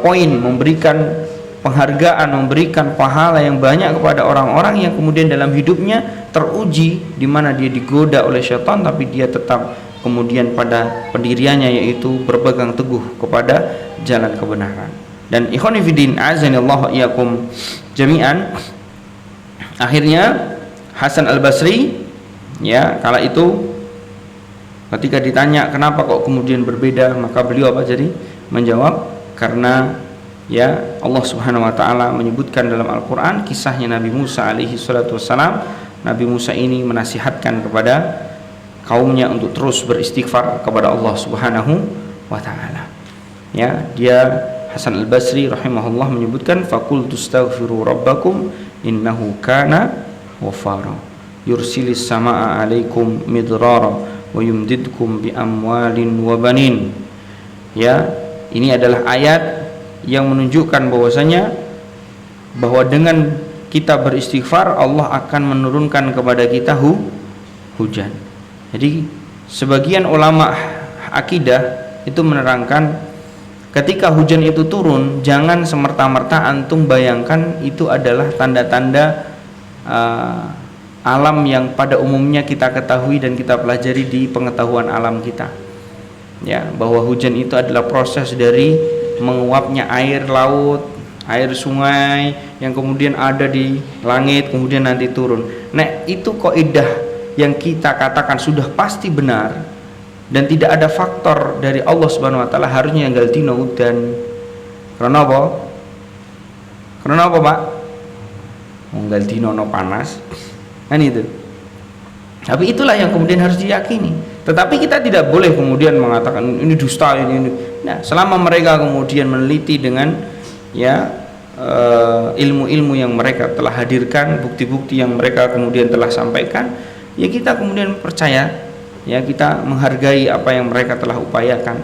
poin, memberikan penghargaan, memberikan pahala yang banyak kepada orang-orang yang kemudian dalam hidupnya teruji, di mana dia digoda oleh syaitan tapi dia tetap kemudian pada pendiriannya, yaitu berpegang teguh kepada jalan kebenaran. Dan ikhwan fillah azanillahu iyyakum jami'an, akhirnya Hasan Al-Basri ya kala itu ketika ditanya kenapa kok kemudian berbeda, maka beliau apa jadi menjawab, karena ya Allah Subhanahu wa taala menyebutkan dalam Al-Qur'an kisahnya Nabi Musa alaihi salatu wassalam. Nabi Musa ini menasihatkan kepada kaumnya untuk terus beristighfar kepada Allah Subhanahu wa taala. Ya, dia Hasan Al-Basri rahimahullah menyebutkan faqultu astaghfiru rabbakum innahu kana ghafara yursilis samaa 'alaikum midrara wa yumdidkum bi amwalin wa banin. Ya, ini adalah ayat yang menunjukkan bahwasanya bahwa dengan kita beristighfar Allah akan menurunkan kepada kita hujan. Jadi sebagian ulama akidah itu menerangkan ketika hujan itu turun, jangan semerta-merta antum bayangkan itu adalah tanda-tanda alam yang pada umumnya kita ketahui dan kita pelajari di pengetahuan alam kita. Ya, bahwa hujan itu adalah proses dari menguapnya air laut, air sungai yang kemudian ada di langit kemudian nanti turun. Nah, itu kaidah yang kita katakan sudah pasti benar dan tidak ada faktor dari Allah Subhanahu wa taala harusnya yang galtino dan karena apa? Karena apa, Pak? Galtino no panas. Kan itu. Tapi itulah yang kemudian harus diyakini. Tetapi kita tidak boleh kemudian mengatakan ini dusta ini. Nah, selama mereka kemudian meneliti dengan ilmu-ilmu yang mereka telah hadirkan, bukti-bukti yang mereka kemudian telah sampaikan, ya kita kemudian percaya, ya kita menghargai apa yang mereka telah upayakan.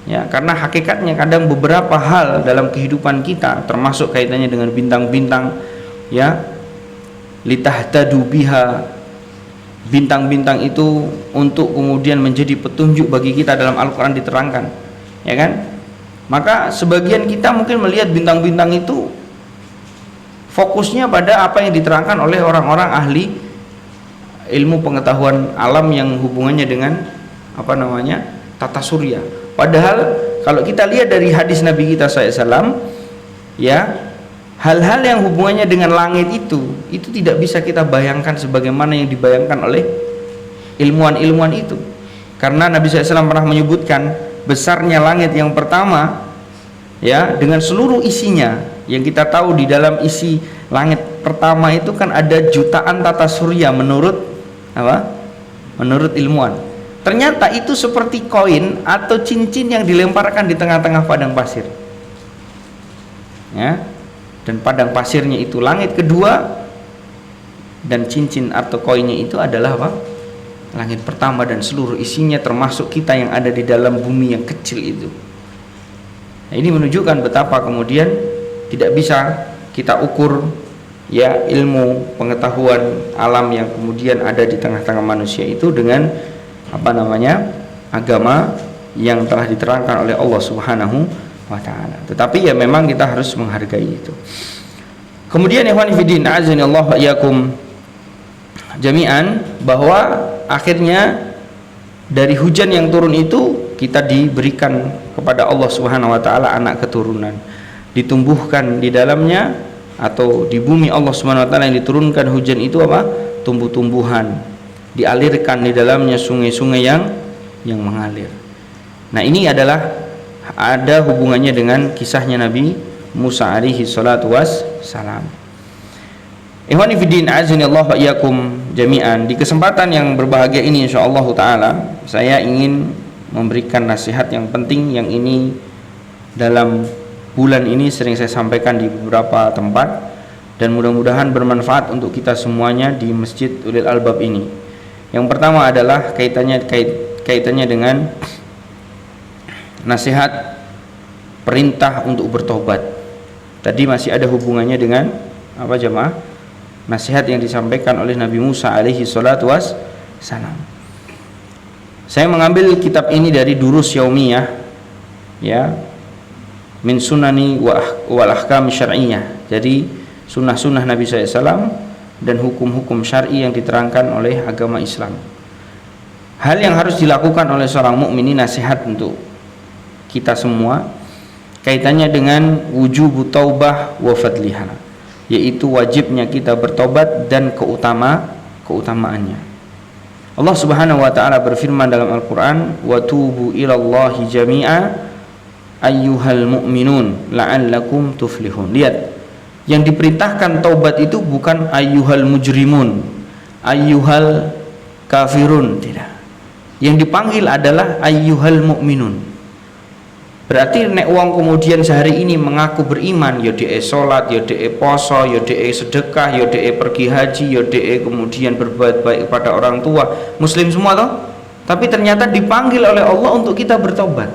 Ya, karena hakikatnya kadang beberapa hal dalam kehidupan kita termasuk kaitannya dengan bintang-bintang, ya litahtadu biha, bintang-bintang itu untuk kemudian menjadi petunjuk bagi kita dalam Al-Quran diterangkan, ya kan? Maka sebagian kita mungkin melihat bintang-bintang itu fokusnya pada apa yang diterangkan oleh orang-orang ahli ilmu pengetahuan alam yang hubungannya dengan tata surya. Padahal kalau kita lihat dari hadis Nabi kita SAW, ya hal-hal yang hubungannya dengan langit itu tidak bisa kita bayangkan sebagaimana yang dibayangkan oleh ilmuwan-ilmuwan itu. Karena Nabi SAW pernah menyebutkan besarnya langit yang pertama, ya dengan seluruh isinya, yang kita tahu di dalam isi langit pertama itu kan ada jutaan tata surya menurut apa? Menurut ilmuwan. Ternyata itu seperti koin atau cincin yang dilemparkan di tengah-tengah padang pasir. Ya. Dan padang pasirnya itu langit kedua, dan cincin atau koinnya itu adalah apa? Langit pertama, dan seluruh isinya termasuk kita yang ada di dalam bumi yang kecil itu. Nah, ini menunjukkan betapa kemudian tidak bisa kita ukur ya ilmu pengetahuan alam yang kemudian ada di tengah-tengah manusia itu dengan apa namanya agama yang telah diterangkan oleh Allah Subhanahu wa taala. Tetapi ya memang kita harus menghargai itu. Kemudian ikhwan fillah azanillahu wa iyyakum jami'an, bahwa akhirnya dari hujan yang turun itu kita diberikan kepada Allah Subhanahu wa taala anak keturunan, ditumbuhkan di dalamnya atau di bumi Allah Subhanahu wa taala yang diturunkan hujan itu apa? Tumbuh-tumbuhan, dialirkan di dalamnya sungai-sungai yang mengalir. Nah, ini adalah ada hubungannya dengan kisahnya Nabi Musa alaihi salatu wassalam. Ikhwani fiddin azanillahu wa iyyakum jami'an, di kesempatan yang berbahagia ini insyaallah taala saya ingin memberikan nasihat yang penting yang ini dalam bulan ini sering saya sampaikan di beberapa tempat, dan mudah-mudahan bermanfaat untuk kita semuanya di Masjid Ulil Albab ini. Yang pertama adalah kaitannya dengan nasihat perintah untuk bertobat. Tadi masih ada hubungannya dengan apa jemaah? Nasihat yang disampaikan oleh Nabi Musa alaihi salatu wassalam. Saya mengambil kitab ini dari Durus Yaumiyah ya, min sunani wal ahkam syar'iyyah. Jadi sunnah-sunnah Nabi SAW dan hukum-hukum syar'i yang diterangkan oleh agama Islam. Hal yang harus dilakukan oleh seorang mukmin, ini nasihat untuk kita semua, kaitannya dengan wujubu taubah wa fadliha, yaitu wajibnya kita bertobat dan keutamaannya. Allah Subhanahu wa taala berfirman dalam Al-Qur'an, "Wa tubu ilallahi jami'a ayyuhal mu'minun la'allakum tuflihun." Lihat, yang diperintahkan taubat itu bukan ayyuhal mujrimun, ayyuhal kafirun, tidak. Yang dipanggil adalah ayyuhal mu'minun. Berarti nek wong kemudian sehari ini mengaku beriman, ya dhek salat, ya dhek poso, ya dhek sedekah, ya dhek pergi haji, ya dhek kemudian berbuat baik kepada orang tua, muslim semua toh, tapi ternyata dipanggil oleh Allah untuk kita bertobat.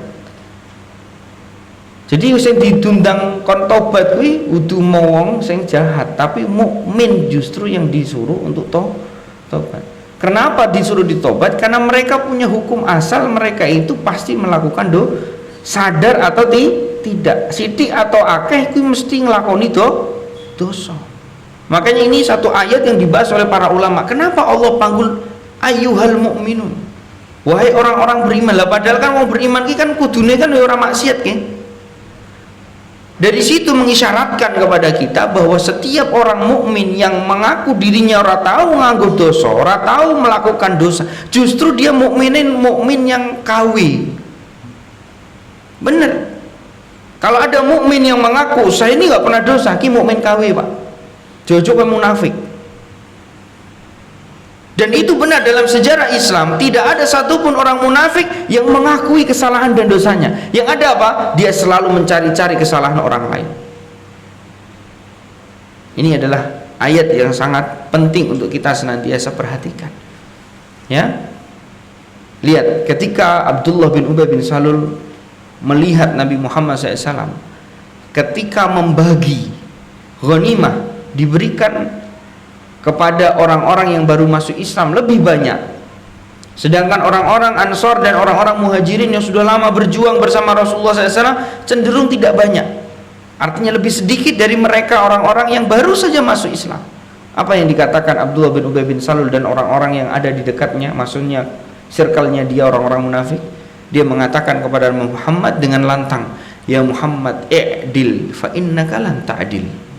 Jadi sing ditundang kon tobat kuwi udu wong sing jahat, tapi mukmin justru yang disuruh untuk tobat. Kenapa disuruh ditobat? Karena mereka punya hukum asal, mereka itu pasti melakukan sadar atau tidak, sidik atau akeh itu mesti ngelakoni dosa. Makanya ini satu ayat yang dibahas oleh para ulama. Kenapa Allah panggil ayyuhal mu'minun, wahai orang-orang beriman? Lah padahal kan mau beriman ki kan kudune kan ora maksiat ki. Dari situ mengisyaratkan kepada kita bahwa setiap orang mukmin yang mengaku dirinya ora tahu nganggo dosa, ora tahu melakukan dosa, justru dia mukmin yang kawi. Bener. Kalau ada mukmin yang mengaku saya ini nggak pernah dosa, ki mukmin KW pak, jojo munafik. Dan itu benar dalam sejarah Islam, tidak ada satupun orang munafik yang mengakui kesalahan dan dosanya. Yang ada apa? Dia selalu mencari-cari kesalahan orang lain. Ini adalah ayat yang sangat penting untuk kita senantiasa perhatikan. Ya, lihat ketika Abdullah bin Ubay bin Salul melihat Nabi Muhammad SAW ketika membagi ghanimah diberikan kepada orang-orang yang baru masuk Islam lebih banyak, sedangkan orang-orang Ansor dan orang-orang Muhajirin yang sudah lama berjuang bersama Rasulullah SAW cenderung tidak banyak. Artinya lebih sedikit dari mereka orang-orang yang baru saja masuk Islam. Apa yang dikatakan Abdullah bin Ubay bin Salul dan orang-orang yang ada di dekatnya, maksudnya circle-nya dia orang-orang munafik? Dia mengatakan kepada Muhammad dengan lantang, "Ya Muhammad, i'dil fa innaka lan ta'dil."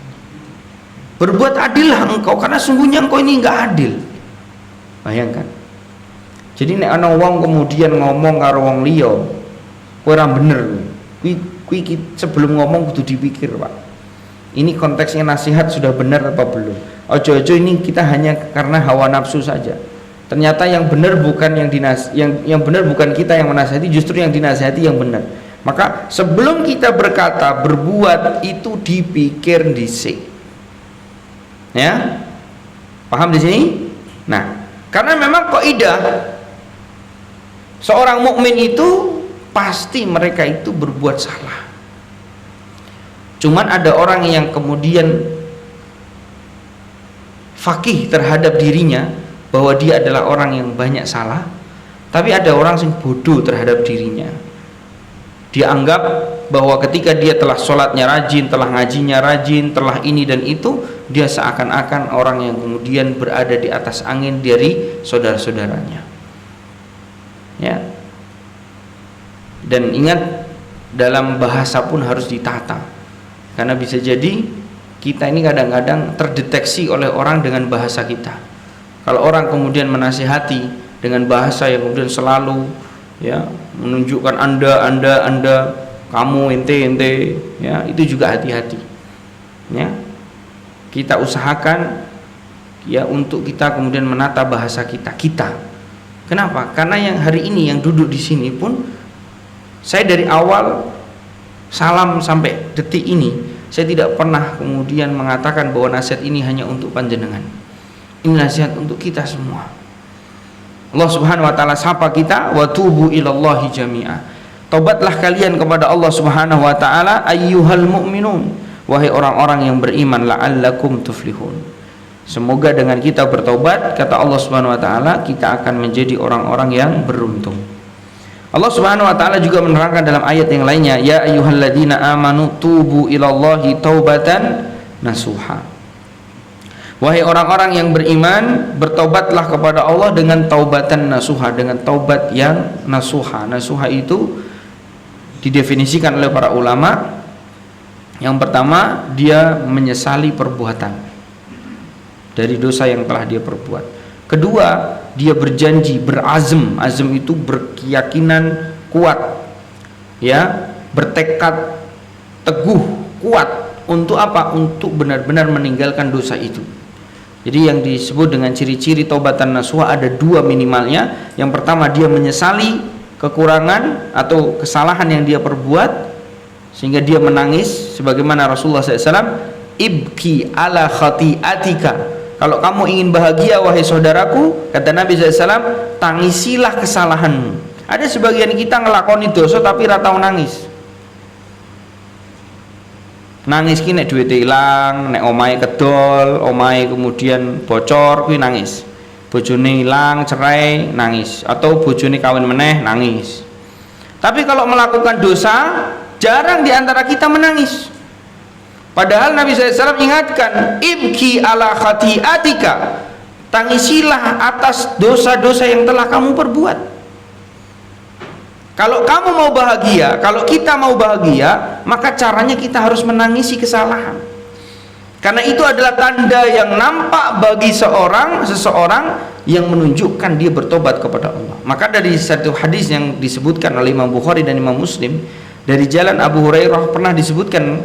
Berbuat adillah engkau, karena sungguhnya engkau ini enggak adil. Bayangkan. Jadi nek ana wong kemudian ngomong karo wong liya, kowe ora bener. Kuwi sebelum ngomong kudu dipikir, Pak. Ini konteksnya nasihat sudah benar apa belum? Ojo-ojo ini kita hanya karena hawa nafsu saja. Ternyata yang benar bukan yang benar bukan kita yang menasihati, justru yang dinasihati yang benar. Maka sebelum kita berkata, berbuat, itu dipikir dhisik. Ya. Paham di sini? Nah, karena memang kaidah seorang mukmin itu pasti mereka itu berbuat salah. Cuman ada orang yang kemudian fakih terhadap dirinya bahwa dia adalah orang yang banyak salah, tapi ada orang yang bodoh terhadap dirinya. Dia anggap bahwa ketika dia telah sholatnya rajin, telah ngajinya rajin, telah ini dan itu, dia seakan-akan orang yang kemudian berada di atas angin dari saudara-saudaranya. Ya. Dan ingat, dalam bahasa pun harus ditata, karena bisa jadi kita ini kadang-kadang terdeteksi oleh orang dengan bahasa kita. Kalau orang kemudian menasihati dengan bahasa yang kemudian selalu ya menunjukkan anda, kamu, ente, ya, itu juga hati-hati. Ya, kita usahakan ya untuk kita kemudian menata bahasa kita. Kenapa? Karena yang hari ini yang duduk di sini pun, saya dari awal salam sampai detik ini, saya tidak pernah kemudian mengatakan bahwa nasihat ini hanya untuk panjenengan. Ini nasihat untuk kita semua. Allah Subhanahu wa taala sapa kita, wa tubu ilallahi jami'a. Taubatlah kalian kepada Allah Subhanahu wa taala ayyuhal mu'minun, wahai orang-orang yang beriman, la'allakum tuflihun. Semoga dengan kita bertobat, kata Allah Subhanahu wa taala, kita akan menjadi orang-orang yang beruntung. Allah Subhanahu wa taala juga menerangkan dalam ayat yang lainnya, ya ayyuhalladzina amanu tubu ilallahi taubatan nasuha. Wahai orang-orang yang beriman, bertobatlah kepada Allah dengan taubatan nasuha, dengan taubat yang nasuha. Nasuha itu didefinisikan oleh para ulama. Yang pertama, dia menyesali perbuatan dari dosa yang telah dia perbuat. Kedua, dia berjanji, berazm. Azm itu berkeyakinan kuat, ya, bertekad teguh, kuat. Untuk apa? Untuk benar-benar meninggalkan dosa itu. Jadi yang disebut dengan ciri-ciri taubatan nasuha ada dua minimalnya. Yang pertama, dia menyesali kekurangan atau kesalahan yang dia perbuat sehingga dia menangis, sebagaimana Rasulullah SAW, ibki ala khati'atika. Kalau kamu ingin bahagia wahai saudaraku, kata Nabi SAW, tangisilah kesalahanmu. Ada sebagian kita ngelakoni dosa tapi ratau nangis. Nangis ki nek duwite ilang, nek omahe kedol, omahe kemudian bocor kuwi nangis. Bojone ilang, cerai, nangis, atau bojone kawin meneh, nangis. Tapi kalau melakukan dosa, jarang di antara kita menangis. Padahal Nabi SAW ingatkan, ibki ala khati'atika, tangisilah atas dosa-dosa yang telah kamu perbuat. Kalau kamu mau bahagia, kalau kita mau bahagia, maka caranya kita harus menangisi kesalahan. Karena itu adalah tanda yang nampak bagi seseorang yang menunjukkan dia bertobat kepada Allah. Maka dari satu hadis yang disebutkan oleh Imam Bukhari dan Imam Muslim, dari jalan Abu Hurairah pernah disebutkan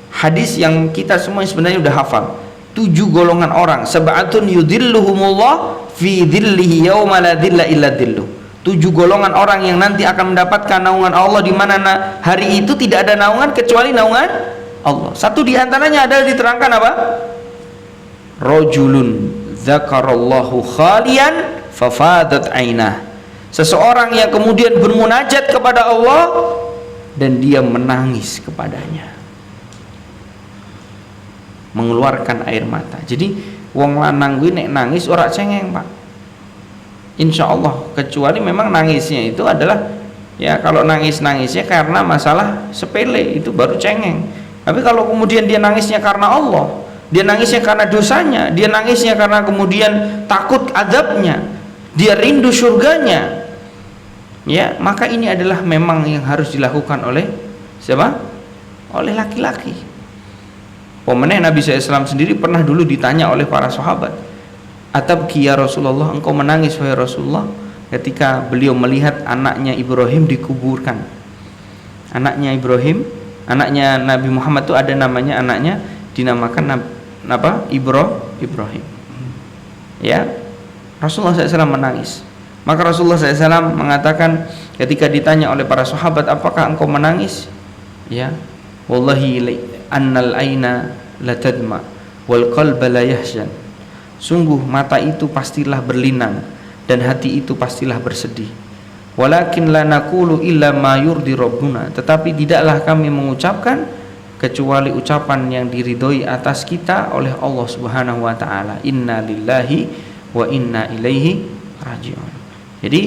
hadis yang kita semua sebenarnya sudah hafal. 7 golongan orang, sab'atun yudhilluhumullah fi dhillihi yauma la dhilla illa dhilluh. 7 golongan orang yang nanti akan mendapatkan naungan Allah, di mana hari itu tidak ada naungan kecuali naungan Allah. Satu di antaranya adalah diterangkan apa? Rajulun dzakarallahu khalian fafadat ainah. Seseorang yang kemudian bermunajat kepada Allah dan dia menangis kepadanya, mengeluarkan air mata. Jadi wong lanang kuwi nek nangis ora cengeng, Pak. Insya Allah, kecuali memang nangisnya itu adalah ya, kalau nangisnya karena masalah sepele itu baru cengeng. Tapi kalau kemudian dia nangisnya karena Allah, dia nangisnya karena dosanya, dia nangisnya karena kemudian takut azabnya, dia rindu surganya, ya, maka ini adalah memang yang harus dilakukan oleh siapa? Oleh laki-laki. Pemenang Nabi SAW sendiri pernah dulu ditanya oleh para sahabat, atabki ya Rasulullah, engkau menangis wahai Rasulullah, ketika beliau melihat anaknya Ibrahim dikuburkan. Anaknya Ibrahim, anaknya Nabi Muhammad itu ada namanya, anaknya dinamakan apa? Ibrahim. Ya. Rasulullah SAW menangis. Maka Rasulullah SAW mengatakan ketika ditanya oleh para sahabat, apakah engkau menangis? Ya, wallahi annal aina la tadma wal qalba la yahzan. Sungguh mata itu pastilah berlinang dan hati itu pastilah bersedih. Walakin la naqulu illa ma yurdi rabbuna. Tetapi tidaklah kami mengucapkan kecuali ucapan yang diridhoi atas kita oleh Allah Subhanahu wa taala. Inna lillahi wa inna ilaihi raji'un. Jadi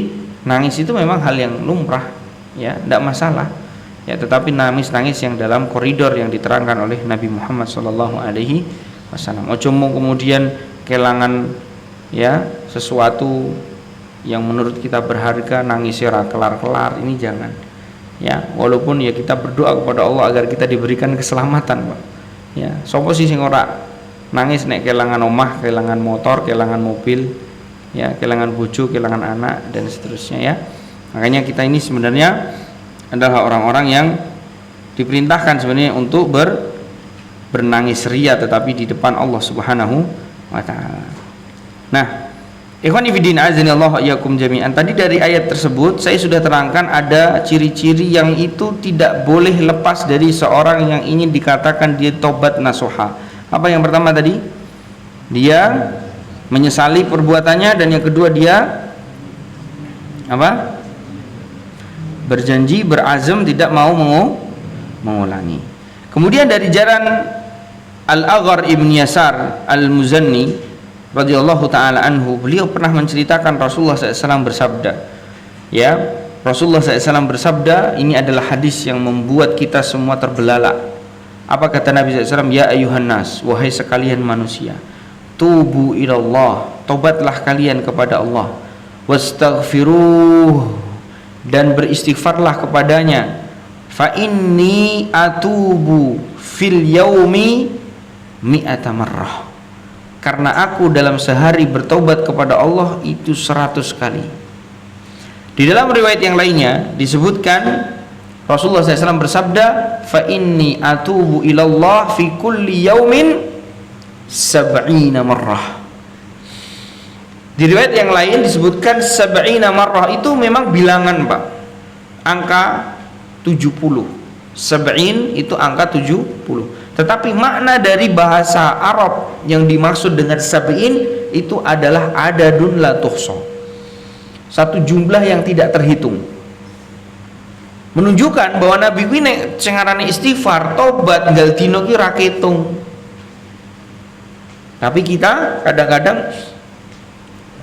nangis itu memang hal yang lumrah, ya, tidak masalah. Ya, tetapi nangis yang dalam koridor yang diterangkan oleh Nabi Muhammad sallallahu alaihi wasallam. Ojo mau kemudian kelangan ya sesuatu yang menurut kita berharga nangis ora kelar-kelar, ini jangan. Ya, walaupun ya kita berdoa kepada Allah agar kita diberikan keselamatan, Pak. Ya, sapa sih sing ora nangis nek kelangan omah, kelangan motor, kelangan mobil, ya, kelangan bojo, kelangan anak dan seterusnya, ya. Makanya kita ini sebenarnya adalah orang-orang yang diperintahkan sebenarnya untuk bernangis ria tetapi di depan Allah Subhanahu wa taala. Nah, ikhwani fillah azanillahu iyyakum jami'an. Tadi dari ayat tersebut saya sudah terangkan ada ciri-ciri yang itu tidak boleh lepas dari seorang yang ingin dikatakan dia tobat nasuha. Apa yang pertama tadi? Dia menyesali perbuatannya, dan yang kedua dia apa? Berjanji, berazam tidak mau mengulangi. Kemudian dari jalan Al-Aghar ibn Yasar Al-Muzanni radhiyallahu taala anhu, beliau pernah menceritakan Rasulullah SAW bersabda, ya, Rasulullah SAW bersabda, ini adalah hadis yang membuat kita semua terbelalak. Apa kata Nabi SAW? Ya ayuhan nas, wahai sekalian manusia, tubu ilallah, tobatlah kalian kepada Allah, wastaghfiruh, dan beristighfarlah kepadanya, fa inni atubu fil yaumi mi'ata marrah, karena aku dalam sehari bertobat kepada Allah itu 100 kali. Di dalam riwayat yang lainnya disebutkan Rasulullah SAW bersabda, fa inni atubu ilallah fi kulli yaumin 70 marrah. Di riwayat yang lain disebutkan 70 marrah, itu memang bilangan, Pak, angka 70. 70 itu angka 70. Tetapi makna dari bahasa Arab yang dimaksud dengan 70 itu adalah adadun la tuhsa, satu jumlah yang tidak terhitung. Menunjukkan bahwa Nabi kuwi nek cengarane istighfar, tobat nggal dino ki ra ketung. Tapi kita kadang-kadang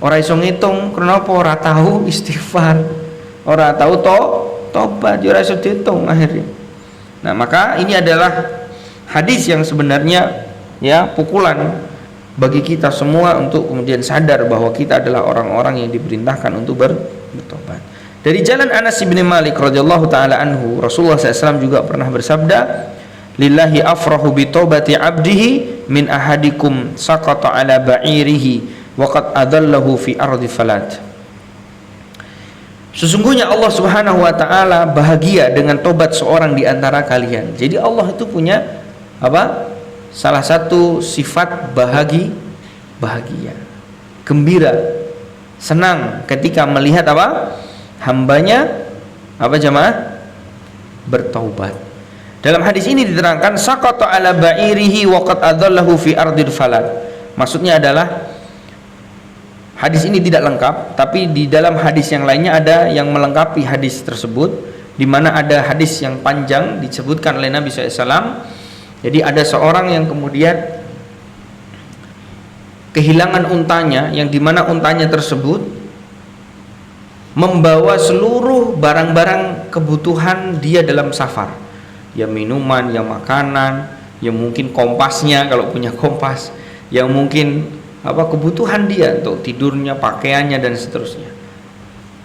ora iso ngitung, kenapa? Ora tahu istighfar, ora tahu tobat, ora iso diitung akhirnya. Nah, maka ini adalah hadis yang sebenarnya ya pukulan bagi kita semua untuk kemudian sadar bahwa kita adalah orang-orang yang diperintahkan untuk bertobat. Dari jalan Anas bin Malik radhiyallahu taala anhu, Rasulullah SAW juga pernah bersabda, lillahi afrahu bi taubati abdihi min ahadikum saqata ala ba'irihi wa qad adallahu fi ardi falat. Sesungguhnya Allah Subhanahu wa taala bahagia dengan tobat seorang di antara kalian. Jadi Allah itu punya apa? Salah satu sifat bahagia, gembira, senang ketika melihat apa? Hambanya apa jamaah? Bertaubat. Dalam hadis ini diterangkan saqata ala ba'irihi wa qad adallahu fi ardil falat. Maksudnya adalah hadis ini tidak lengkap, tapi di dalam hadis yang lainnya ada yang melengkapi hadis tersebut, di mana ada hadis yang panjang disebutkan oleh Nabi SAW. Jadi ada seorang yang kemudian kehilangan untanya, yang dimana untanya tersebut membawa seluruh barang-barang kebutuhan dia dalam safar, ya minuman, ya makanan, ya mungkin kompasnya kalau punya kompas, yang mungkin apa kebutuhan dia untuk tidurnya, pakaiannya dan seterusnya.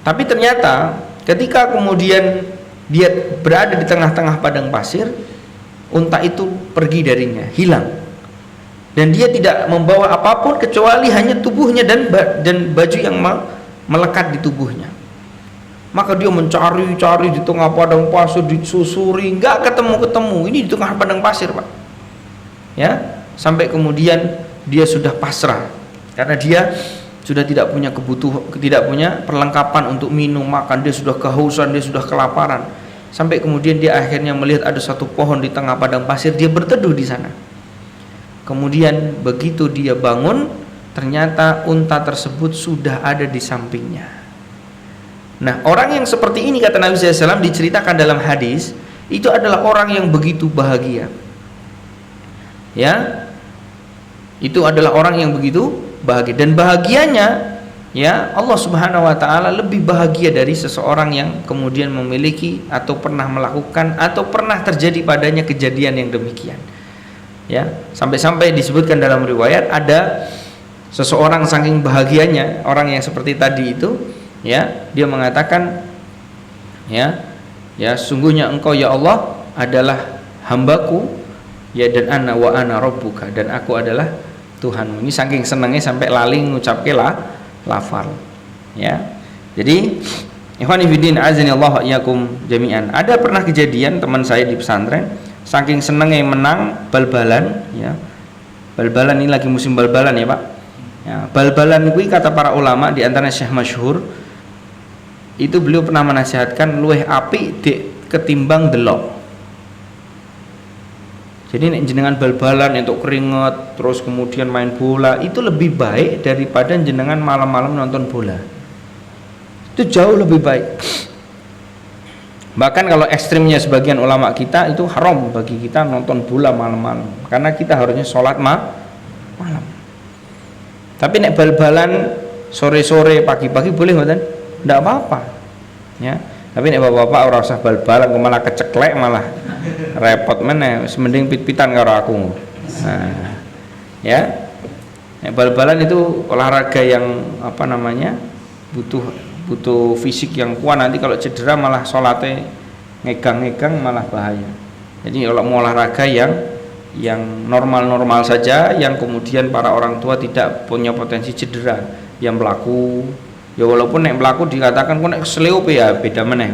Tapi ternyata ketika kemudian dia berada di tengah-tengah padang pasir, unta itu pergi darinya, hilang, dan dia tidak membawa apapun kecuali hanya tubuhnya dan baju yang melekat di tubuhnya. Maka dia mencari-cari di tengah padang pasir, disusuri, nggak ketemu. Ini di tengah padang pasir, Pak, ya, sampai kemudian dia sudah pasrah karena dia sudah tidak punya tidak punya perlengkapan untuk minum, makan, dia sudah kehausan, dia sudah kelaparan. Sampai kemudian dia akhirnya melihat ada satu pohon di tengah padang pasir, dia berteduh di sana. Kemudian begitu dia bangun, ternyata unta tersebut sudah ada di sampingnya. Nah, orang yang seperti ini, kata Nabi SAW, diceritakan dalam hadis, itu adalah orang yang begitu bahagia. Ya, itu adalah orang yang begitu bahagia, dan bahagianya, ya, Allah Subhanahu wa taala lebih bahagia dari seseorang yang kemudian memiliki atau pernah melakukan atau pernah terjadi padanya kejadian yang demikian. Ya, sampai-sampai disebutkan dalam riwayat ada seseorang saking bahagianya orang yang seperti tadi itu, ya, dia mengatakan, ya, sungguhnya engkau ya Allah adalah hambaku, ya, dan ana rabbuka, dan aku adalah Tuhanmu. Ini saking senangnya sampai lali ngucapke lafal. Ya. Jadi, ikhwan fillah azanillahu iyyakum jami'an. Ada pernah kejadian teman saya di pesantren saking senangnya menang bal-balan, ya. Bal-balan ini lagi musim bal-balan, ya, Pak. Ya, bal-balan kuwi kata para ulama di antara Syekh masyhur itu beliau pernah menasihatkan luweh apik dek ketimbang delok. Jadi nek jenengan bal-balan untuk keringat terus kemudian main bola itu lebih baik daripada jenengan malam-malam nonton bola. Itu jauh lebih baik. Bahkan kalau ekstrimnya sebagian ulama kita, itu haram bagi kita nonton bola malam-malam, karena kita harusnya sholat malam. Tapi nek bal-balan sore-sore pagi-pagi boleh mboten? Ndak apa-apa. Ya. Tapi nek bapak-bapak ora usah bal-balan, malah keceklek, malah repot meneh, mending pit-pitan karo aku. Nah, ya. Nek bal-balan itu olahraga yang apa namanya? butuh fisik yang kuat, nanti kalau cedera malah sholatnya ngegang-ngegang malah bahaya. Jadi kalau mau olahraga yang normal-normal saja, yang kemudian para orang tua tidak punya potensi cedera, yang berlaku, ya walaupun nek berlaku dikatakan kok nek seleup ya beda meneh,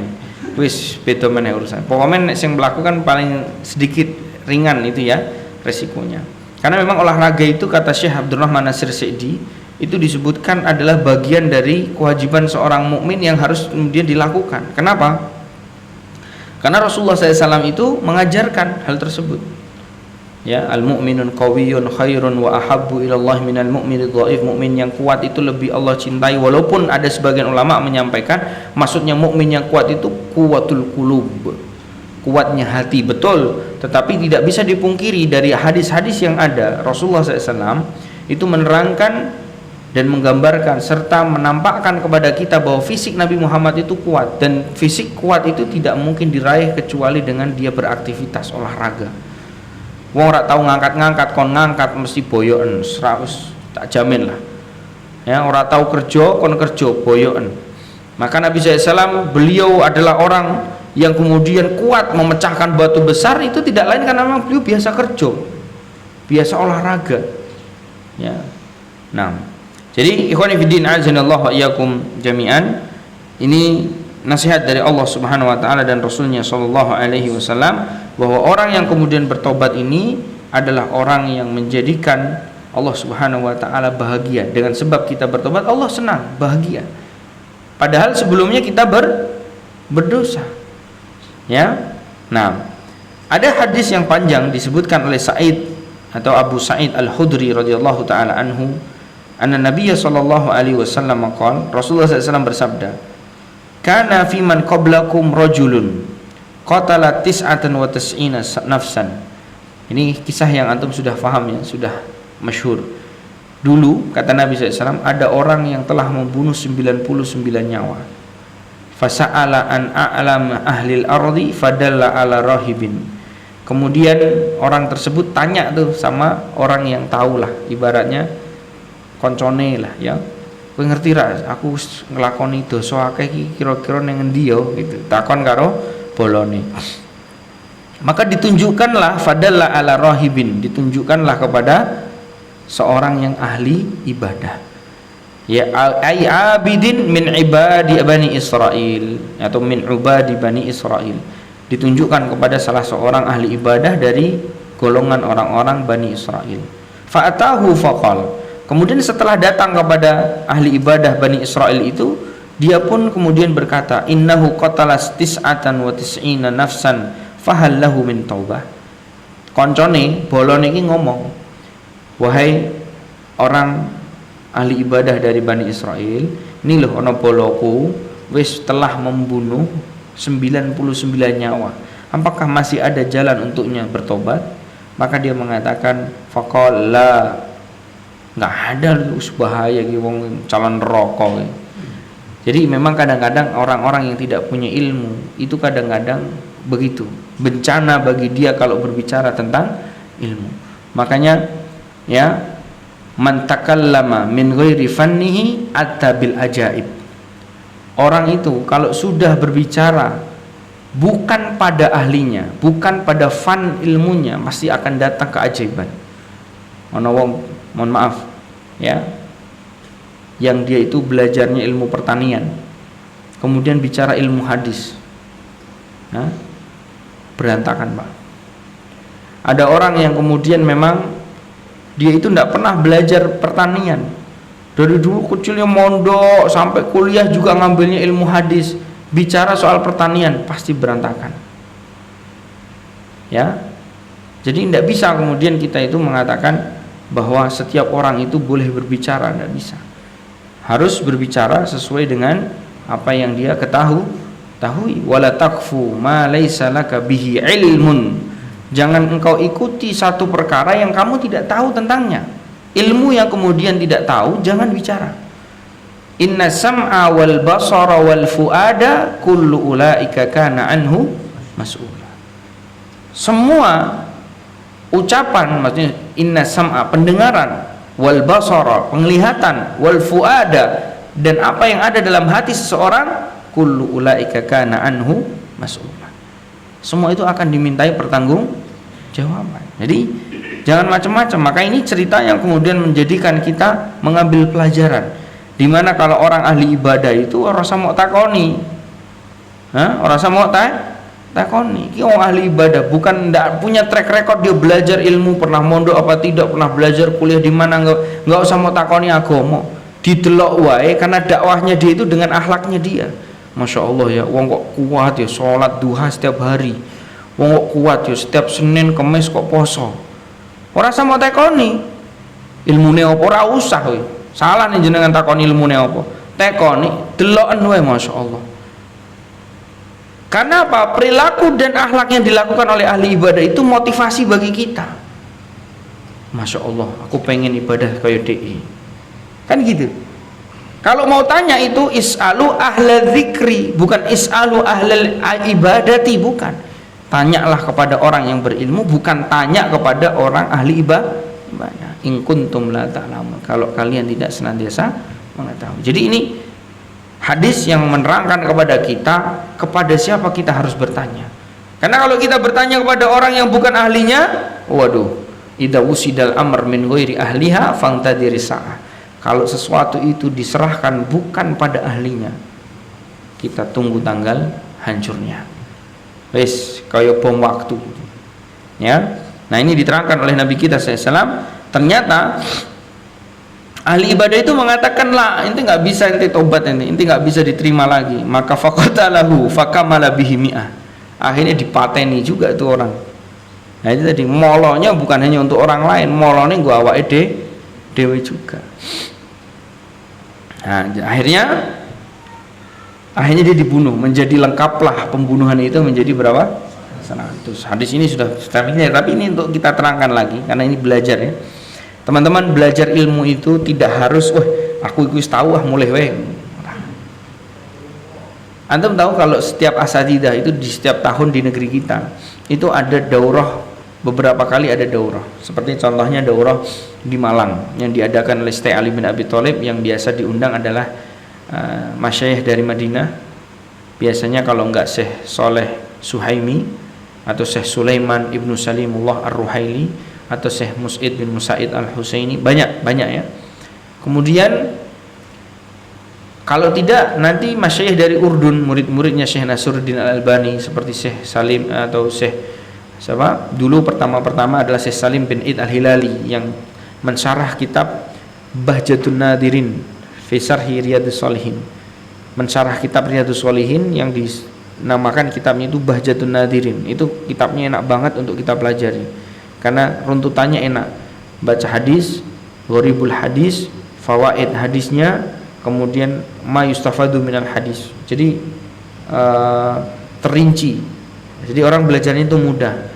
wis beda meneh urusan. Pokoknya nek sing berlaku kan paling sedikit ringan itu ya resikonya. Karena memang olahraga itu, kata Syekh Abdurrahman Nasir Sa'di, itu disebutkan adalah bagian dari kewajiban seorang mukmin yang harus kemudian dilakukan. Kenapa? Karena Rasulullah SAW itu mengajarkan hal tersebut. Ya, al-mu'minun qawiyyun khairun wa ahabbu ilallah minal mu'minid dhaif. Mukmin yang kuat itu lebih Allah cintai, walaupun ada sebagian ulama menyampaikan maksudnya mukmin yang kuat itu kuwatul qulub, kuatnya hati, betul. Tetapi tidak bisa dipungkiri dari hadis-hadis yang ada, Rasulullah SAW itu menerangkan dan menggambarkan serta menampakkan kepada kita bahwa fisik Nabi Muhammad itu kuat, dan fisik kuat itu tidak mungkin diraih kecuali dengan dia beraktivitas olahraga. Wong ora tau ngangkat-ngangkat, kon ngangkat mesti boyoken, seraus tak jamin lah. Ya, ora tau kerja kon kerja boyoken. Maka Nabi SAW beliau adalah orang yang kemudian kuat memecahkan batu besar, itu tidak lain karena memang beliau biasa kerja, biasa olahraga. Ya. Nah, jadi ikhwani fiddin azanallahu wa iyyakum jami'an, ini nasihat dari Allah Subhanahu wa taala dan Rasulnya sallallahu alaihi wasallam, bahwa orang yang kemudian bertobat ini adalah orang yang menjadikan Allah Subhanahu wa taala bahagia. Dengan sebab kita bertobat, Allah senang, bahagia. Padahal sebelumnya kita berdosa. Ya. Nah, ada hadis yang panjang disebutkan oleh Sa'id atau Abu Sa'id Al-Khudri radhiyallahu taala anhu, anna Nabiya sallallahu alaihi wasallam qala, Rasulullah SAW bersabda, kana fi man qablakum rajulun qatala tis'atan wa tis'ina nafsan. Ini kisah yang antum sudah paham ya, sudah masyhur. Dulu kata Nabi SAW, ada orang yang telah membunuh 99 nyawa. Fasa'ala an a'lam ahlil ardi fadalla ala rahibin. Kemudian orang tersebut tanya tuh sama orang yang tahu lah, ibaratnya koncone lah ya, kowe ngerti ra aku nglakoni dosa akeh iki kira-kira ning endi yo gitu, takon karo bolone. Maka ditunjukkanlah fadalla ala rahibin, ditunjukkanlah kepada seorang yang ahli ibadah, ya ai abidin min ibadi bani Israil, atau min ubadi bani Israil, ditunjukkan kepada salah seorang ahli ibadah dari golongan orang-orang Bani Israil. Fa'atahu faqal, Kemudian setelah datang kepada ahli ibadah Bani Israel itu, dia pun kemudian berkata, innahu qatalas tis'atan wa tis'ina nafsan fahal lahu min taubah. Koncone bolone iki ngomong, wahai orang ahli ibadah dari Bani Israel, ini loh ana boloku wis telah membunuh 99 nyawa, apakah masih ada jalan untuknya bertobat? Maka dia mengatakan, faqala la, nggak ada, bahaya gitu, wong calon rokok. Jadi memang kadang-kadang orang-orang yang tidak punya ilmu itu kadang-kadang begitu, bencana bagi dia kalau berbicara tentang ilmu. Makanya ya, man takallama min ghairi fannihi atabil ajaib. Orang itu kalau sudah berbicara bukan pada ahlinya, bukan pada fan ilmunya, pasti akan datang keajaiban. Ono wong, mohon maaf ya, yang dia itu belajarnya ilmu pertanian, kemudian bicara ilmu hadis, berantakan Pak. Ada orang yang kemudian memang dia itu tidak pernah belajar pertanian, dari dulu kecilnya mondok sampai kuliah juga ngambilnya ilmu hadis, bicara soal pertanian pasti berantakan ya. Jadi tidak bisa kemudian kita itu mengatakan bahwa setiap orang itu boleh berbicara, tidak bisa. Harus berbicara sesuai dengan apa yang dia ketahui. Wala takfu ma laisa laka bihi ilmun. Jangan engkau ikuti satu perkara yang kamu tidak tahu tentangnya. Ilmu yang kemudian tidak tahu jangan bicara. Inna sam'a wal basara wal fuada kullu ulaika kana anhu mas'ula. Semua ucapan, maksudnya inna sam'a pendengaran, wal basara penglihatan, wal fuada dan apa yang ada dalam hati seseorang, kullu ulaika kana anhu mas'ula. Semua itu akan dimintai pertanggungjawaban. Jadi jangan macam-macam. Maka ini cerita yang kemudian menjadikan kita mengambil pelajaran. Dimana kalau orang ahli ibadah itu orang sama takoni, orang sama takoni. Ini orang ahli ibadah, bukan tidak punya track record dia belajar ilmu, pernah mondok apa tidak, pernah belajar kuliah di mana, nggak usah mau takoni agama, didelok wae karena dakwahnya dia itu dengan akhlaknya dia. Masya Allah ya, wong kok kuat ya sholat duha setiap hari, wong kok kuat ya setiap Senin Kemis kok poso. Orang sama takoni ilmune apa, ora usah we. Salah nih jenengan takoni ilmune apa, takoni deloken wae. Masya Allah. Karena apa? Perilaku dan akhlak yang dilakukan oleh ahli ibadah itu motivasi bagi kita. Masya Allah, aku pengen ibadah kayak DI. Kan gitu. Kalau mau tanya itu is'alu ahla dzikri, bukan is'alu ahlal ibadati, bukan. Tanyalah kepada orang yang berilmu, bukan tanya kepada orang ahli ibadah. In kuntum la ta'lamun, kalau kalian tidak senantiasa mengetahui. Jadi ini hadis yang menerangkan kepada kita kepada siapa kita harus bertanya. Karena kalau kita bertanya kepada orang yang bukan ahlinya, waduh, idza usidal amr min ghairi ahliha fantadiri sa'ah. Kalau sesuatu itu diserahkan bukan pada ahlinya, kita tunggu tanggal hancurnya. Wes kayak bom waktu. Ya. Nah, ini diterangkan oleh Nabi kita SAW. Ternyata ahli ibadah itu mengatakan, lah ente nggak bisa, ente tobat, ente nggak bisa diterima lagi. Maka faqatalahu fakamala bihi mi'ah. Akhirnya dipateni juga itu orang. Nah itu tadi, molonya bukan hanya untuk orang lain, molone gua awake dewe juga. Nah akhirnya dia dibunuh, menjadi lengkaplah pembunuhan itu menjadi berapa? 100. Hadis ini sudah familiar, tapi ini untuk kita terangkan lagi karena ini belajar ya. Teman-teman, belajar ilmu itu tidak harus, aku tahu mulai weh. Antum tahu kalau setiap asatidah itu di setiap tahun di negeri kita itu ada daurah, beberapa kali ada daurah. Seperti contohnya daurah di Malang yang diadakan oleh Syekh Ali bin Abi Thalib, yang biasa diundang adalah masyayikh dari Madinah. Biasanya kalau enggak Syekh Soleh Suhaimi atau Syekh Sulaiman Ibnu Salimullah Ar-Ruhaili atau Syekh Mus'id bin Musa'id Al-Husaini, banyak ya. Kemudian kalau tidak, nanti masyayikh dari Urdun, murid-muridnya Syekh Nasruddin Al-Albani, seperti Syekh Salim atau Syekh siapa? Dulu pertama adalah Syekh Salim bin Id Al-Hilali yang mensyarah kitab Bahjatun Nadirin fi Syarhi Riyadhus Shalihin, mensyarah kitab Riyadhus Shalihin yang dinamakan kitabnya itu Bahjatun Nadirin. Itu kitabnya enak banget untuk kita pelajari karena runtutannya enak, baca hadis, gharibul hadis, fawaid hadisnya, kemudian ma yustafadu minal hadis. Jadi terinci, jadi orang belajarnya itu mudah.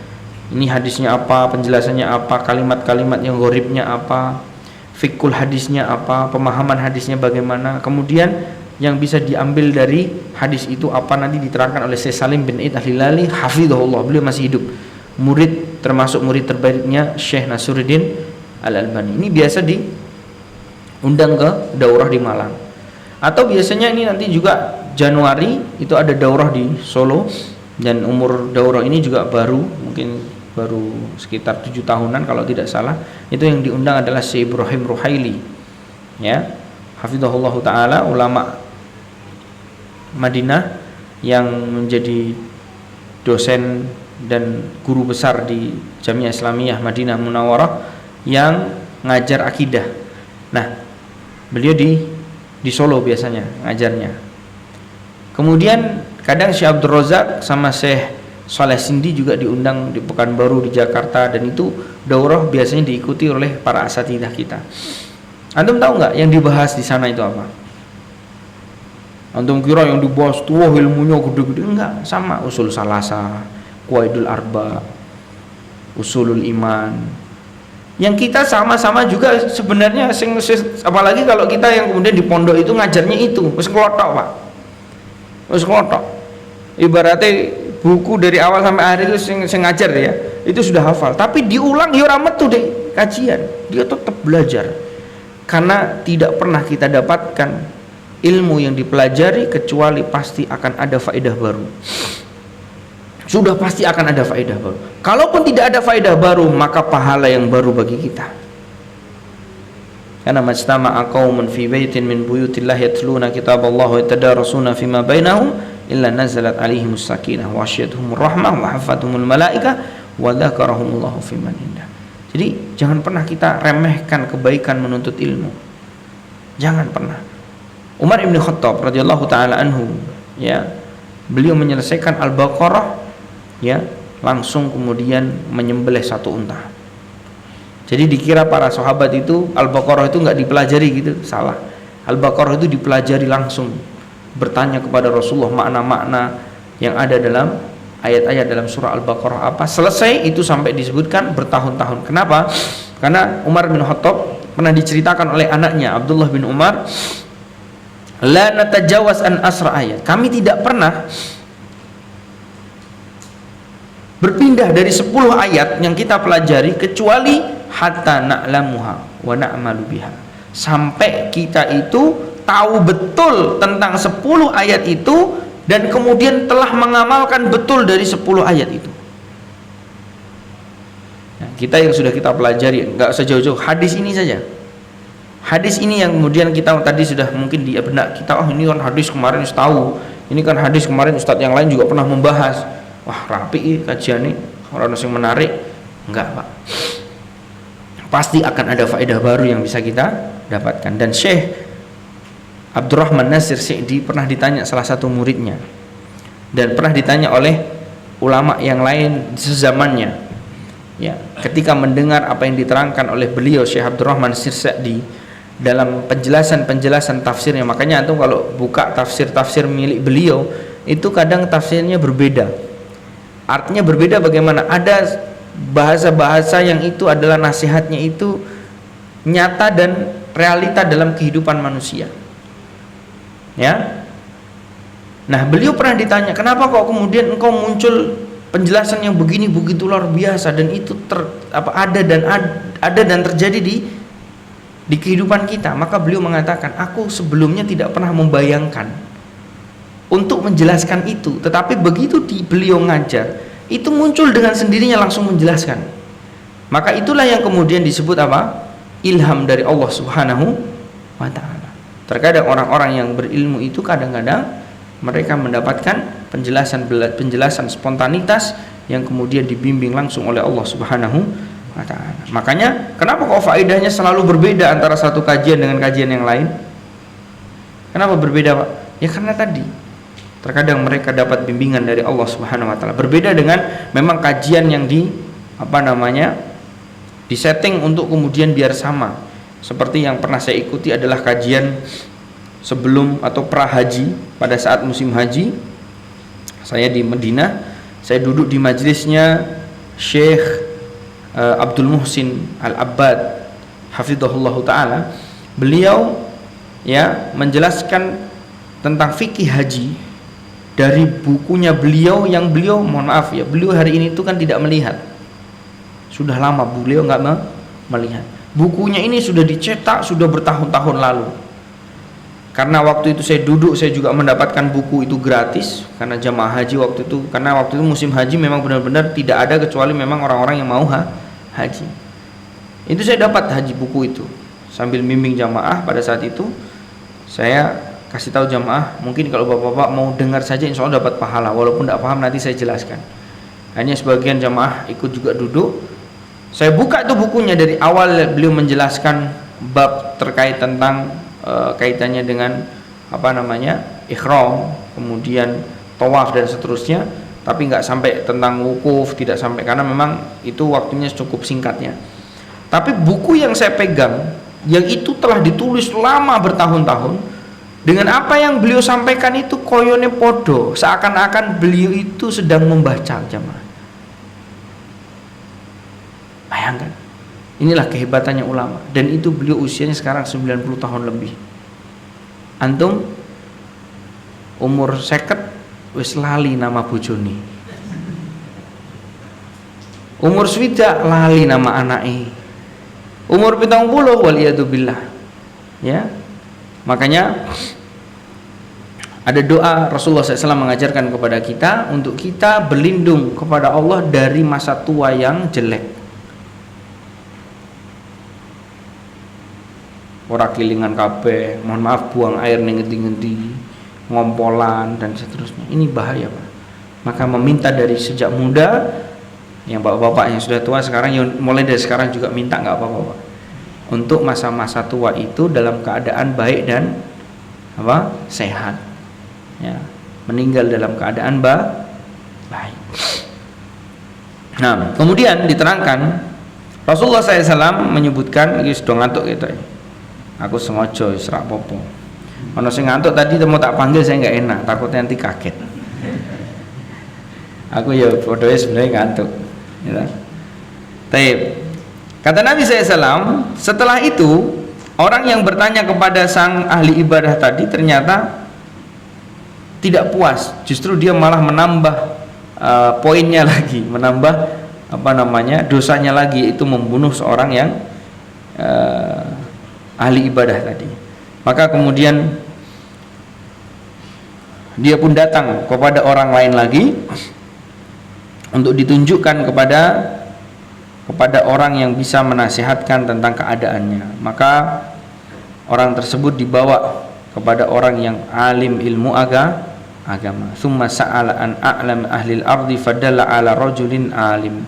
Ini hadisnya apa, penjelasannya apa, kalimat-kalimat yang gharibnya apa, fikul hadisnya apa, pemahaman hadisnya bagaimana, kemudian yang bisa diambil dari hadis itu apa, nanti diterangkan oleh Syekh Salim bin Eid Al-Hilali hafizahullah, beliau masih hidup, murid termasuk murid terbaiknya Syekh Nasruddin Al-Albani. Ini biasa diundang ke daurah di Malang, atau biasanya ini nanti juga Januari itu ada daurah di Solo, dan umur daurah ini juga mungkin baru sekitar 7 tahunan kalau tidak salah. Itu yang diundang adalah Syekh Ibrahim Ruhaili, ya, hafizahullah taala, ulama Madinah yang menjadi dosen dan guru besar di Jamiah Islamiyah Madinah Munawwarah yang ngajar akidah. Nah, beliau di Solo biasanya ngajarnya. Kemudian kadang Syekh Abdul Razak sama Syekh Saleh Sindi juga diundang di Pekanbaru, di Jakarta, dan itu daurah biasanya diikuti oleh para asatidzah kita. Antum tahu nggak yang dibahas di sana itu apa? Antum kira yang dibahas tuh ilmunya gede-gede? Enggak, sama usul salasa, qawaidul arba, usulul iman. Yang kita sama-sama juga sebenarnya apalagi kalau kita yang kemudian di pondok itu ngajarnya itu wis kelotok, Pak. Wis kelotok. Ibaratnya buku dari awal sampai akhir itu sing ngajar ya, itu sudah hafal, tapi diulang ya ora metu deh kajian, dia tetap belajar karena tidak pernah kita dapatkan ilmu yang dipelajari kecuali pasti akan ada faedah baru. Sudah pasti akan ada faedah baru. Kalaupun tidak ada faedah baru, maka pahala yang baru bagi kita. Karena majtama'a qaumun fi baitin min buyutillah yatluna kitaballah wa yatadarasuna fima bainahum illa nazalat alaihimus sakinah wa asyhadhumur rahmah wa hafathumul malaikah wa dzakarahumullahu fi man indah. Jadi jangan pernah kita remehkan kebaikan menuntut ilmu. Jangan pernah. Umar Ibn Khattab radhiyallahu taala anhu, ya, beliau menyelesaikan Al-Baqarah, ya, langsung kemudian menyembelih satu unta. Jadi dikira para sahabat itu Al-Baqarah itu enggak dipelajari gitu, salah. Al-Baqarah itu dipelajari langsung, bertanya kepada Rasulullah makna-makna yang ada dalam ayat-ayat dalam surah Al-Baqarah apa. Selesai itu sampai disebutkan bertahun-tahun. Kenapa? Karena Umar bin Khattab pernah diceritakan oleh anaknya Abdullah bin Umar, la natajawaz an asra ayat, kami tidak pernah berpindah dari 10 ayat yang kita pelajari kecuali hatta na'lamuha wa na'malu biha, sampai kita itu tahu betul tentang 10 ayat itu dan kemudian telah mengamalkan betul dari 10 ayat itu. Nah, kita yang sudah kita pelajari, nggak usah jauh-jauh, hadis ini saja. Hadis ini yang kemudian kita tadi sudah mungkin di benak kita, oh ini kan hadis kemarin Ustaz tahu, ini kan hadis kemarin Ustadz yang lain juga pernah membahas. Wah rapi kajian nih, orang yang menarik. Enggak, Pak. Pasti akan ada faedah baru yang bisa kita dapatkan. Dan Syekh Abdurrahman Nasir Sa'di pernah ditanya salah satu muridnya, dan pernah ditanya oleh ulama yang lain sezamannya, ya, ketika mendengar apa yang diterangkan oleh beliau Syekh Abdurrahman Nasir Sa'di dalam penjelasan tafsirnya. Makanya antum kalau buka tafsir milik beliau itu kadang tafsirnya berbeda, artinya berbeda. Bagaimana? Ada bahasa-bahasa yang itu adalah nasihatnya itu nyata dan realita dalam kehidupan manusia, ya. Nah, beliau pernah ditanya, kenapa kok kemudian engkau muncul penjelasan yang begini begitu luar biasa, dan itu ada dan terjadi di kehidupan kita. Maka beliau mengatakan, aku sebelumnya tidak pernah membayangkan untuk menjelaskan itu, tetapi begitu beliau ngajar, itu muncul dengan sendirinya langsung menjelaskan. Maka itulah yang kemudian disebut apa? Ilham dari Allah Subhanahu wa ta'ala. Terkadang orang-orang yang berilmu itu kadang-kadang mereka mendapatkan penjelasan spontanitas yang kemudian dibimbing langsung oleh Allah Subhanahu wa ta'ala. Makanya kenapa kok faedahnya selalu berbeda antara satu kajian dengan kajian yang lain? Kenapa berbeda, Pak? Ya karena tadi terkadang mereka dapat bimbingan dari Allah Subhanahu wa taala. Berbeda dengan memang kajian yang disetting untuk kemudian biar sama. Seperti yang pernah saya ikuti adalah kajian sebelum atau prahaji pada saat musim haji. Saya di Madinah, saya duduk di majelisnya Syekh Abdul Muhsin Al-Abbad hafizahullah taala. Beliau ya menjelaskan tentang fikih haji dari bukunya beliau yang beliau, mohon maaf ya, beliau hari ini itu kan tidak melihat. Sudah lama beliau nggak melihat. Bukunya ini sudah dicetak sudah bertahun-tahun lalu. Karena waktu itu saya duduk, saya juga mendapatkan buku itu gratis karena jamaah haji waktu itu. Karena waktu itu musim haji memang benar-benar tidak ada kecuali memang orang-orang yang mau haji. Itu saya dapat haji buku itu. Sambil bimbing jamaah pada saat itu, saya kasih tahu jamaah, mungkin kalau bapak-bapak mau dengar saja insya Allah dapat pahala, walaupun tidak paham nanti saya jelaskan. Hanya sebagian jamaah ikut juga duduk. Saya buka itu bukunya dari awal beliau menjelaskan bab terkait tentang kaitannya dengan ihram, kemudian tawaf dan seterusnya, tapi nggak sampai tentang wukuf, tidak sampai karena memang itu waktunya cukup singkatnya. Tapi buku yang saya pegang yang itu telah ditulis lama bertahun-tahun, dengan apa yang beliau sampaikan itu koyone podo, seakan-akan beliau itu sedang membaca jamaah. Bayangkan, inilah kehebatannya ulama. Dan itu beliau usianya sekarang 90 tahun lebih. Antum umur 50 wis lali nama bojone, umur 60 lali nama anake, umur 70 waliyadzubillah. Ya, makanya ada doa Rasulullah SAW mengajarkan kepada kita untuk kita berlindung kepada Allah dari masa tua yang jelek. Ora kelingan kabeh, mohon maaf buang air ning ngendi-ngendi, ngompolan dan seterusnya. Ini bahaya, Pak. Maka meminta dari sejak muda, yang bapak-bapak yang sudah tua sekarang mulai dari sekarang juga minta, nggak apa-apa, Pak. Untuk masa-masa tua itu dalam keadaan baik dan sehat. Ya, meninggal dalam keadaan baik. Nah, kemudian diterangkan Rasulullah SAW menyebutkan, ini sudah ngantuk gitu ya. Aku sengaja serak popo. Ono sing ngantuk tadi mau tak panggil saya nggak enak, takutnya nanti kaget. Aku ya bodohnya sebenarnya ngantuk. Ya. Taib. Kata Nabi SAW, setelah itu orang yang bertanya kepada sang ahli ibadah tadi ternyata tidak puas, justru dia malah menambah poinnya lagi, menambah dosanya lagi, itu membunuh seorang yang ahli ibadah tadi. Maka kemudian dia pun datang kepada orang lain lagi untuk ditunjukkan kepada orang yang bisa menasihatkan tentang keadaannya. Maka orang tersebut dibawa kepada orang yang alim ilmu agama. Summa sa'ala an a'lam ahlil ardi fadalla ala rajulin alim.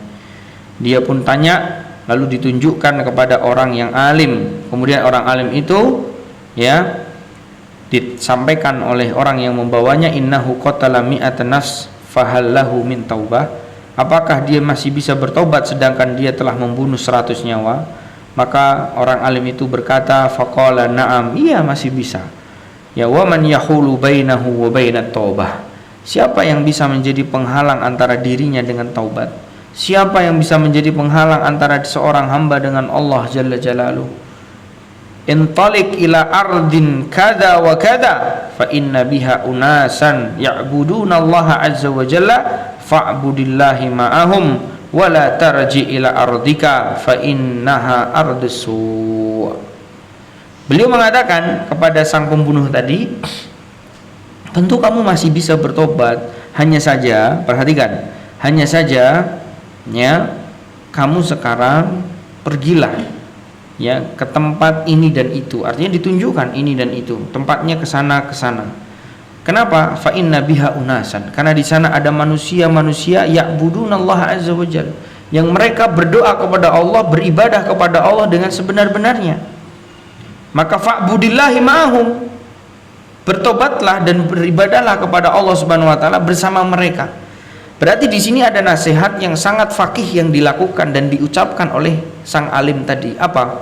Dia pun tanya, lalu ditunjukkan kepada orang yang alim. Kemudian orang alim itu ya disampaikan oleh orang yang membawanya, innahu qatala mi'atan nafs fahallahu min taubah. Apakah dia masih bisa bertobat sedangkan dia telah membunuh 100 nyawa? Maka orang alim itu berkata, faqala na'am, iya masih bisa. Ya, wa man yahulu bainahu wa bainat taubah. Siapa yang bisa menjadi penghalang antara dirinya dengan taubat? Siapa yang bisa menjadi penghalang antara seorang hamba dengan Allah Jalla Jalaluhu? Intalik ila ardin kada wa kada fa inna biha unasan ya'buduna Allah azza wa jalla fa'budillahi ma'ahum wa la tarji ila ardika fa innaha ardusu. Beliau mengatakan kepada sang pembunuh tadi, tentu kamu masih bisa bertobat, hanya saja, perhatikan, hanya saja ya, kamu sekarang pergilah ya ke tempat ini dan itu, artinya ditunjukkan ini dan itu, tempatnya ke sana ke sana. Kenapa? Fa inna biha unasan, karena di sana ada manusia-manusia ya'budunallaha azza wajalla, yang mereka berdoa kepada Allah, beribadah kepada Allah dengan sebenar-benarnya. Maka fa'budillahi ma'ahum, bertobatlah dan beribadahlah kepada Allah Subhanahu wa taala bersama mereka. Berarti di sini ada nasihat yang sangat fakih yang dilakukan dan diucapkan oleh sang alim tadi. Apa?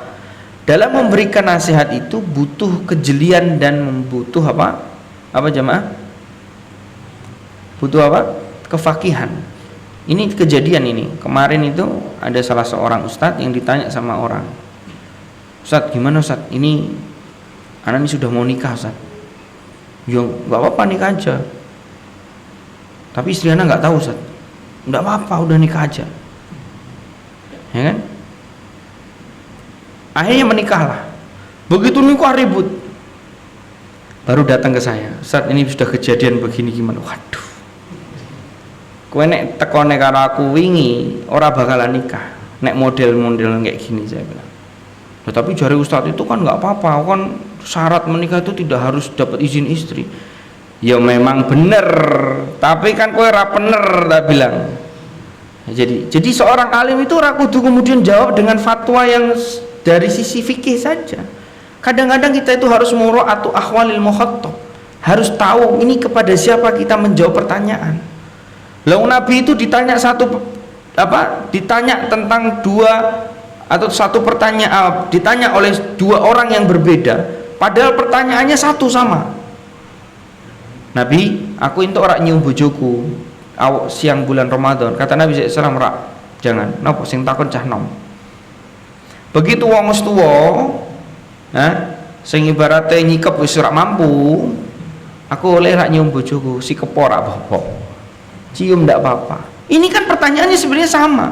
Dalam memberikan nasihat itu butuh kejelian dan butuh apa? Apa jamaah? Butuh apa? Kefakihan. Ini kejadian ini. Kemarin itu ada salah seorang ustadz yang ditanya sama orang. Ustadz, gimana Ustadz? Ini anak ini sudah mau nikah Ustadz. Ya nggak apa-apa, nikah aja. Tapi istri anak nggak tahu Ustadz. Nggak apa-apa, udah nikah aja. Ya kan? Akhirnya menikahlah. Begitu nikah ribut. Baru datang ke saya. Ustadz, ini sudah kejadian begini gimana? Waduh. Kowe nek tekone karo aku wingi ora bakalan nikah. Nek model-model kayak gini saya bilang. Nah, tapi jari Ustadz itu kan nggak apa-apa, kan syarat menikah itu tidak harus dapat izin istri. Ya memang bener, tapi kan kowe ora bener tak bilang. Nah, jadi seorang alim itu ora kudu kemudian jawab dengan fatwa yang dari sisi fikih saja. Kadang-kadang kita itu harus mura'atu akhwalil mukhattab. Harus tahu ini kepada siapa kita menjawab pertanyaan. Lalu Nabi itu ditanya ditanya tentang dua atau satu pertanyaan, ditanya oleh dua orang yang berbeda, padahal pertanyaannya satu sama. Nabi, aku itu orang nyium bojoku siang bulan Ramadan. Kata Nabi SAW, rak, jangan, napa sing takon cah nom. Begitu wong wis tuwa, sing ibarate nyikep wis ora mampu, aku oleh rak nyium bojoku, sikep ora apa-apa. Cium ndak apa-apa. Ini kan pertanyaannya sebenarnya sama.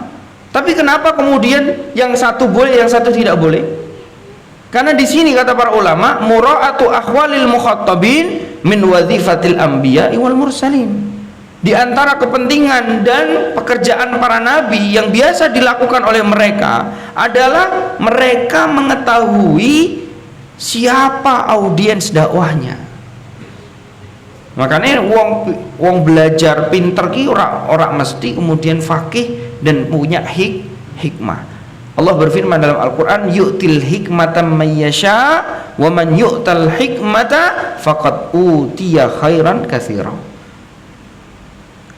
Tapi kenapa kemudian yang satu boleh, yang satu tidak boleh? Karena di sini kata para ulama, mura'atu akhwalil mukhattabin min wazifatil anbiya'i wal mursalin. Di antara kepentingan dan pekerjaan para nabi yang biasa dilakukan oleh mereka adalah mereka mengetahui siapa audiens dakwahnya. Makanya wong belajar pinter ki ora mesti kemudian fakih dan punya hikmah. Allah berfirman dalam Al-Qur'an, yu'til hikmata may yasha wa man yu'tal hikmata faqad utiya khairan katsira.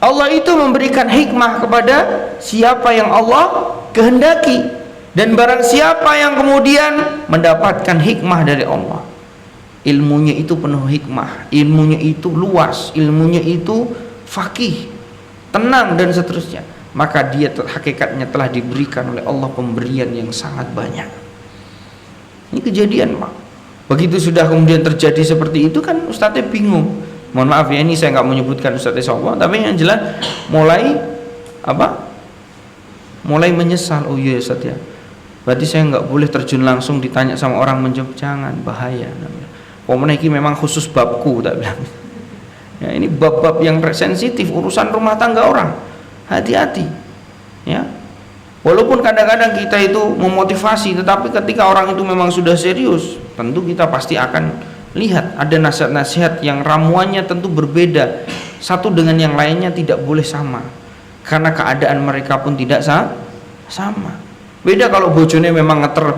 Allah itu memberikan hikmah kepada siapa yang Allah kehendaki, dan barang siapa yang kemudian mendapatkan hikmah dari Allah, ilmunya itu penuh hikmah, ilmunya itu luas, ilmunya itu fakih, tenang dan seterusnya, maka dia hakikatnya telah diberikan oleh Allah pemberian yang sangat banyak. Ini kejadian Pak. Begitu sudah kemudian terjadi seperti itu kan Ustadznya bingung. Mohon maaf ya, ini saya nggak menyebutkan Ustadznya siapa, tapi yang jelas mulai menyesal. Oh iya Ustadz ya, berarti saya nggak boleh terjun langsung ditanya sama orang menjawab, jangan, bahaya namanya. Ini memang khusus babku tak bilang. Ya, ini bab-bab yang sensitif, urusan rumah tangga orang. Hati-hati. Ya. Walaupun kadang-kadang kita itu memotivasi, tetapi ketika orang itu memang sudah serius, tentu kita pasti akan lihat ada nasihat-nasihat yang ramuannya tentu berbeda. Satu dengan yang lainnya tidak boleh sama. Karena keadaan mereka pun tidak sama. Beda kalau bojone memang ngeter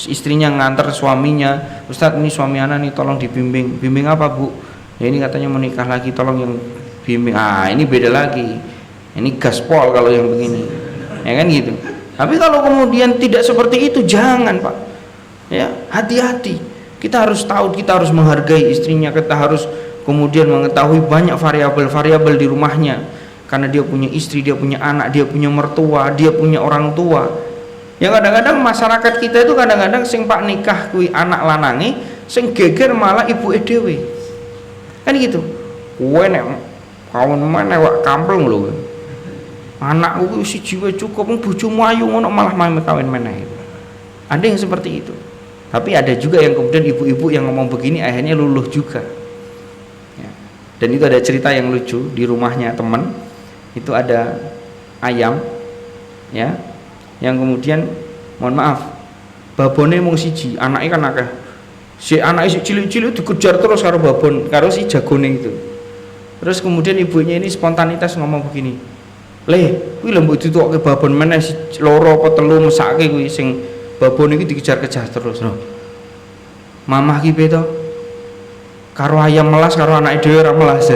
istrinya nganter suaminya, Ustadz ini suami anak nih tolong dibimbing. Bimbing apa Bu? Ya ini katanya menikah lagi, tolong yang bimbing. Ini beda lagi. Ini gaspol kalau yang begini, ya kan gitu. Tapi kalau kemudian tidak seperti itu, jangan Pak. Ya, hati-hati. Kita harus tahu, kita harus menghargai istrinya, kita harus kemudian mengetahui banyak variabel-variabel di rumahnya. Karena dia punya istri, dia punya anak, dia punya mertua, dia punya orang tua. Yang kadang-kadang masyarakat kita itu kadang-kadang sing pak nikah kui anak lanange, sing geger malah ibu dhewe. Kan gitu. Kowe nek kawin meneh wak kamplung lho. Anakku kuwi siji wae cukup, bojomu ayu ngono malah mame kawin meneh. Ada yang seperti itu. Tapi ada juga yang kemudian ibu-ibu yang ngomong begini akhirnya luluh juga. Ya. Dan itu ada cerita yang lucu di rumahnya teman. Itu ada ayam, ya. Yang kemudian mohon maaf babone mung siji, anaknya kan akeh. Si anaknya si cilik-cilik dikejar terus karo babon, karo si jagone itu. Terus kemudian ibunya ini spontanitas ngomong begini, kuwi lho mbok ditukoke babon meneh loro apa telu mesake kuwi sing babon iki dikejar-kejar terus lho. Mamah ki piye to? Karo ayam melas karo anake dhewe ora melas.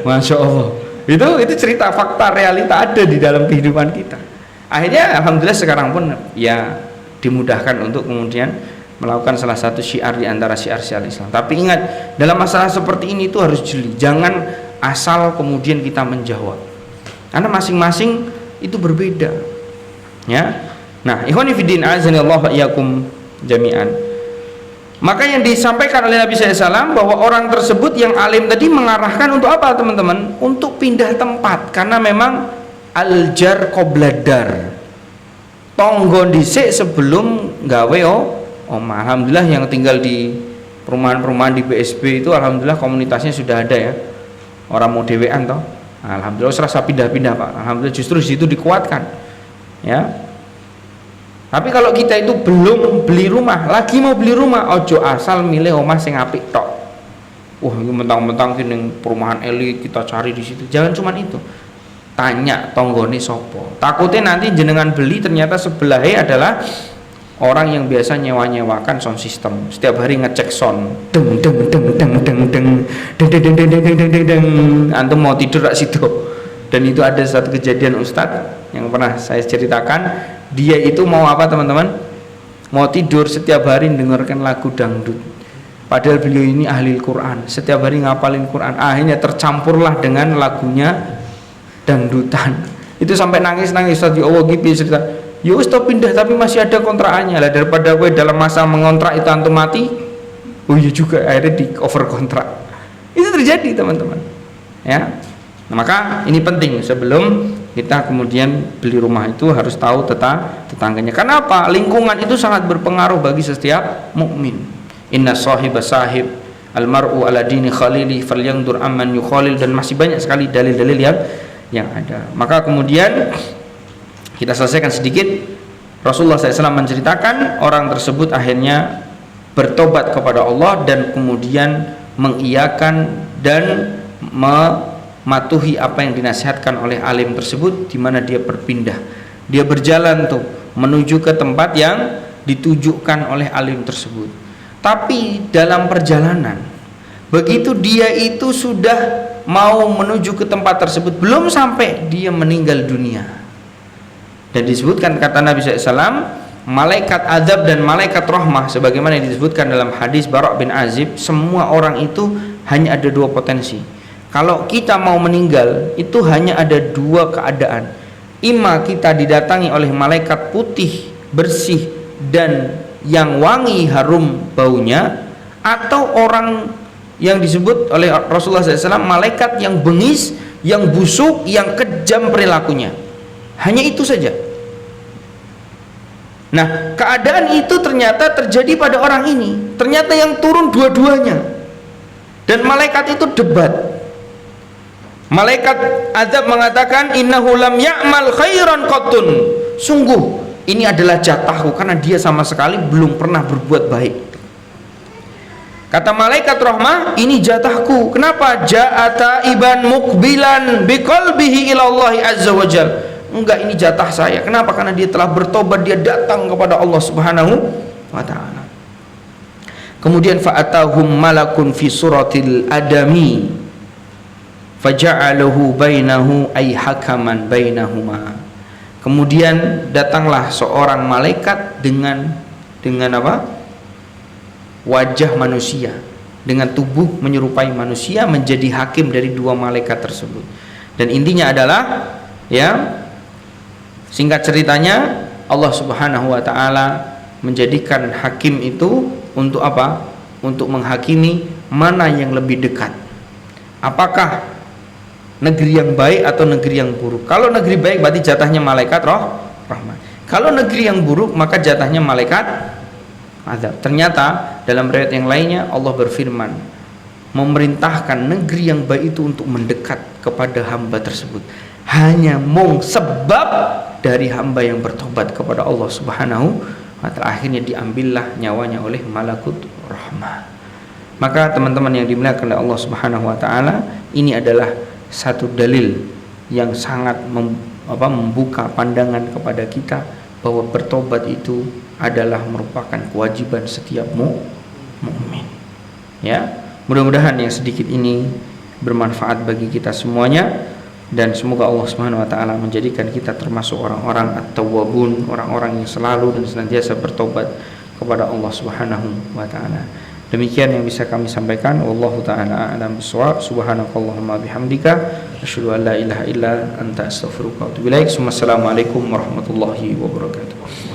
Masya Allah. Itu cerita fakta realita ada di dalam kehidupan kita. Akhirnya alhamdulillah sekarang pun ya dimudahkan untuk kemudian melakukan salah satu syiar di antara syiar-syiar Islam. Tapi ingat, dalam masalah seperti ini itu harus jeli. Jangan asal kemudian kita menjawab. Karena masing-masing itu berbeda. Ya. Nah, ikhwani fiddin azanillahu wa iyyakum jami'an. Maka yang disampaikan oleh Nabi SAW bahwa orang tersebut yang alim tadi mengarahkan untuk apa teman-teman? Untuk pindah tempat, karena memang aljar qobladar, tonggo dhisik sebelum gawe omah. Alhamdulillah yang tinggal di perumahan-perumahan di BSB itu alhamdulillah komunitasnya sudah ada ya. Orang mau dewean toh. Alhamdulillah serasa pindah-pindah Pak. Alhamdulillah justru di situ dikuatkan. Ya. Tapi kalau kita itu belum beli rumah, lagi mau beli rumah, ojo asal milih omah sing apik tok. Wah, ini mentang-mentang kene perumahan elit kita cari di situ. Jangan cuman itu. Tanya tonggone sopo. Takutnya nanti jenengan beli ternyata sebelahnya adalah orang yang biasa nyewa-nyewakan sound system. Setiap hari ngecek sound. Deng deng deng deng deng deng deng deng deng deng deng deng deng. Antum mau tidur rak situ. Dan itu ada satu kejadian Ustadz yang pernah saya ceritakan. Dia itu mau apa teman-teman? Mau tidur setiap hari dengarkan lagu dangdut. Padahal beliau ini ahli Quran, setiap hari ngapalin Quran. Akhirnya tercampurlah dengan lagunya dangdutan. Itu sampai nangis-nangis. Ustaz, ya Allah gitu cerita. Ya Ustaz pindah tapi masih ada kontrakannya lah, daripada gue dalam masa mengontrak itu antum mati. Oh iya juga, akhirnya di over kontrak. Itu terjadi teman-teman. Ya. Nah, maka ini penting sebelum kita kemudian beli rumah itu harus tahu tetangganya. Kenapa? Lingkungan itu sangat berpengaruh bagi setiap mukmin. Inna sahiba sahib almar'u ala dini khalili falyandur amman yukhalil, dan masih banyak sekali dalil-dalil yang ada. Maka kemudian kita selesaikan sedikit. Rasulullah SAW menceritakan orang tersebut akhirnya bertobat kepada Allah dan kemudian mengiyakan dan mematuhi apa yang dinasihatkan oleh alim tersebut, di mana dia berpindah. Dia berjalan tuh menuju ke tempat yang ditujukan oleh alim tersebut. Tapi dalam perjalanan, begitu dia itu sudah mau menuju ke tempat tersebut, belum sampai dia meninggal dunia. Dan disebutkan kata Nabi SAW, malaikat azab dan malaikat rahmah, sebagaimana yang disebutkan dalam hadis Bara' bin Azib, semua orang itu hanya ada dua potensi. Kalau kita mau meninggal, itu hanya ada dua keadaan. Ima kita didatangi oleh malaikat putih, bersih, dan yang wangi harum baunya, atau orang yang disebut oleh Rasulullah SAW malaikat yang bengis, yang busuk, yang kejam perilakunya. Hanya itu saja. Nah, keadaan itu ternyata terjadi pada orang ini. Ternyata yang turun dua-duanya. Dan malaikat itu debat. Malaikat azab mengatakan, innahu lam ya'mal khairan qattun. Sungguh ini adalah jatahku, karena dia sama sekali belum pernah berbuat baik. Kata malaikat rahmah, ini jatahku. Kenapa? Ja'ata iban mukbilan biqalbihi ilallahi azza wajal. Enggak, ini jatah saya. Kenapa? Karena dia telah bertobat, dia datang kepada Allah Subhanahu wa ta'ala. Kemudian fa'atahum malakun fi suratil adami faja'alahu bainahu ay hakaman bainahuma. Kemudian datanglah seorang malaikat dengan apa? Wajah manusia, dengan tubuh menyerupai manusia, menjadi hakim dari dua malaikat tersebut. Dan intinya adalah, ya, singkat ceritanya, Allah Subhanahu wa ta'ala menjadikan hakim itu untuk apa? Untuk menghakimi mana yang lebih dekat. Apakah negeri yang baik atau negeri yang buruk? Kalau negeri baik berarti jatahnya malaikat rahmat. Kalau negeri yang buruk maka jatahnya malaikat azab. Ternyata dalam riwayat yang lainnya Allah berfirman, memerintahkan negeri yang baik itu untuk mendekat kepada hamba tersebut, hanya sebab dari hamba yang bertobat kepada Allah Subhanahu wa ta'ala. Akhirnya diambillah nyawanya oleh malakut rahmah. Maka teman-teman yang dimuliakan oleh Allah Subhanahu wa ta'ala, ini adalah satu dalil yang sangat membuka pandangan kepada kita bahwa bertobat itu adalah merupakan kewajiban setiap mukmin. Ya, mudah-mudahan yang sedikit ini bermanfaat bagi kita semuanya, dan semoga Allah Subhanahu wa taala menjadikan kita termasuk orang-orang at-tawwabun, orang-orang yang selalu dan senantiasa bertobat kepada Allah Subhanahu wa taala. Demikian yang bisa kami sampaikan. Wallahu taala a'lam bishawab. Subhanakallahumma bihamdika asyhadu an la ilaha illa anta astaghfiruka wa atubu ilaik. Wassalamualaikum warahmatullahi wabarakatuh.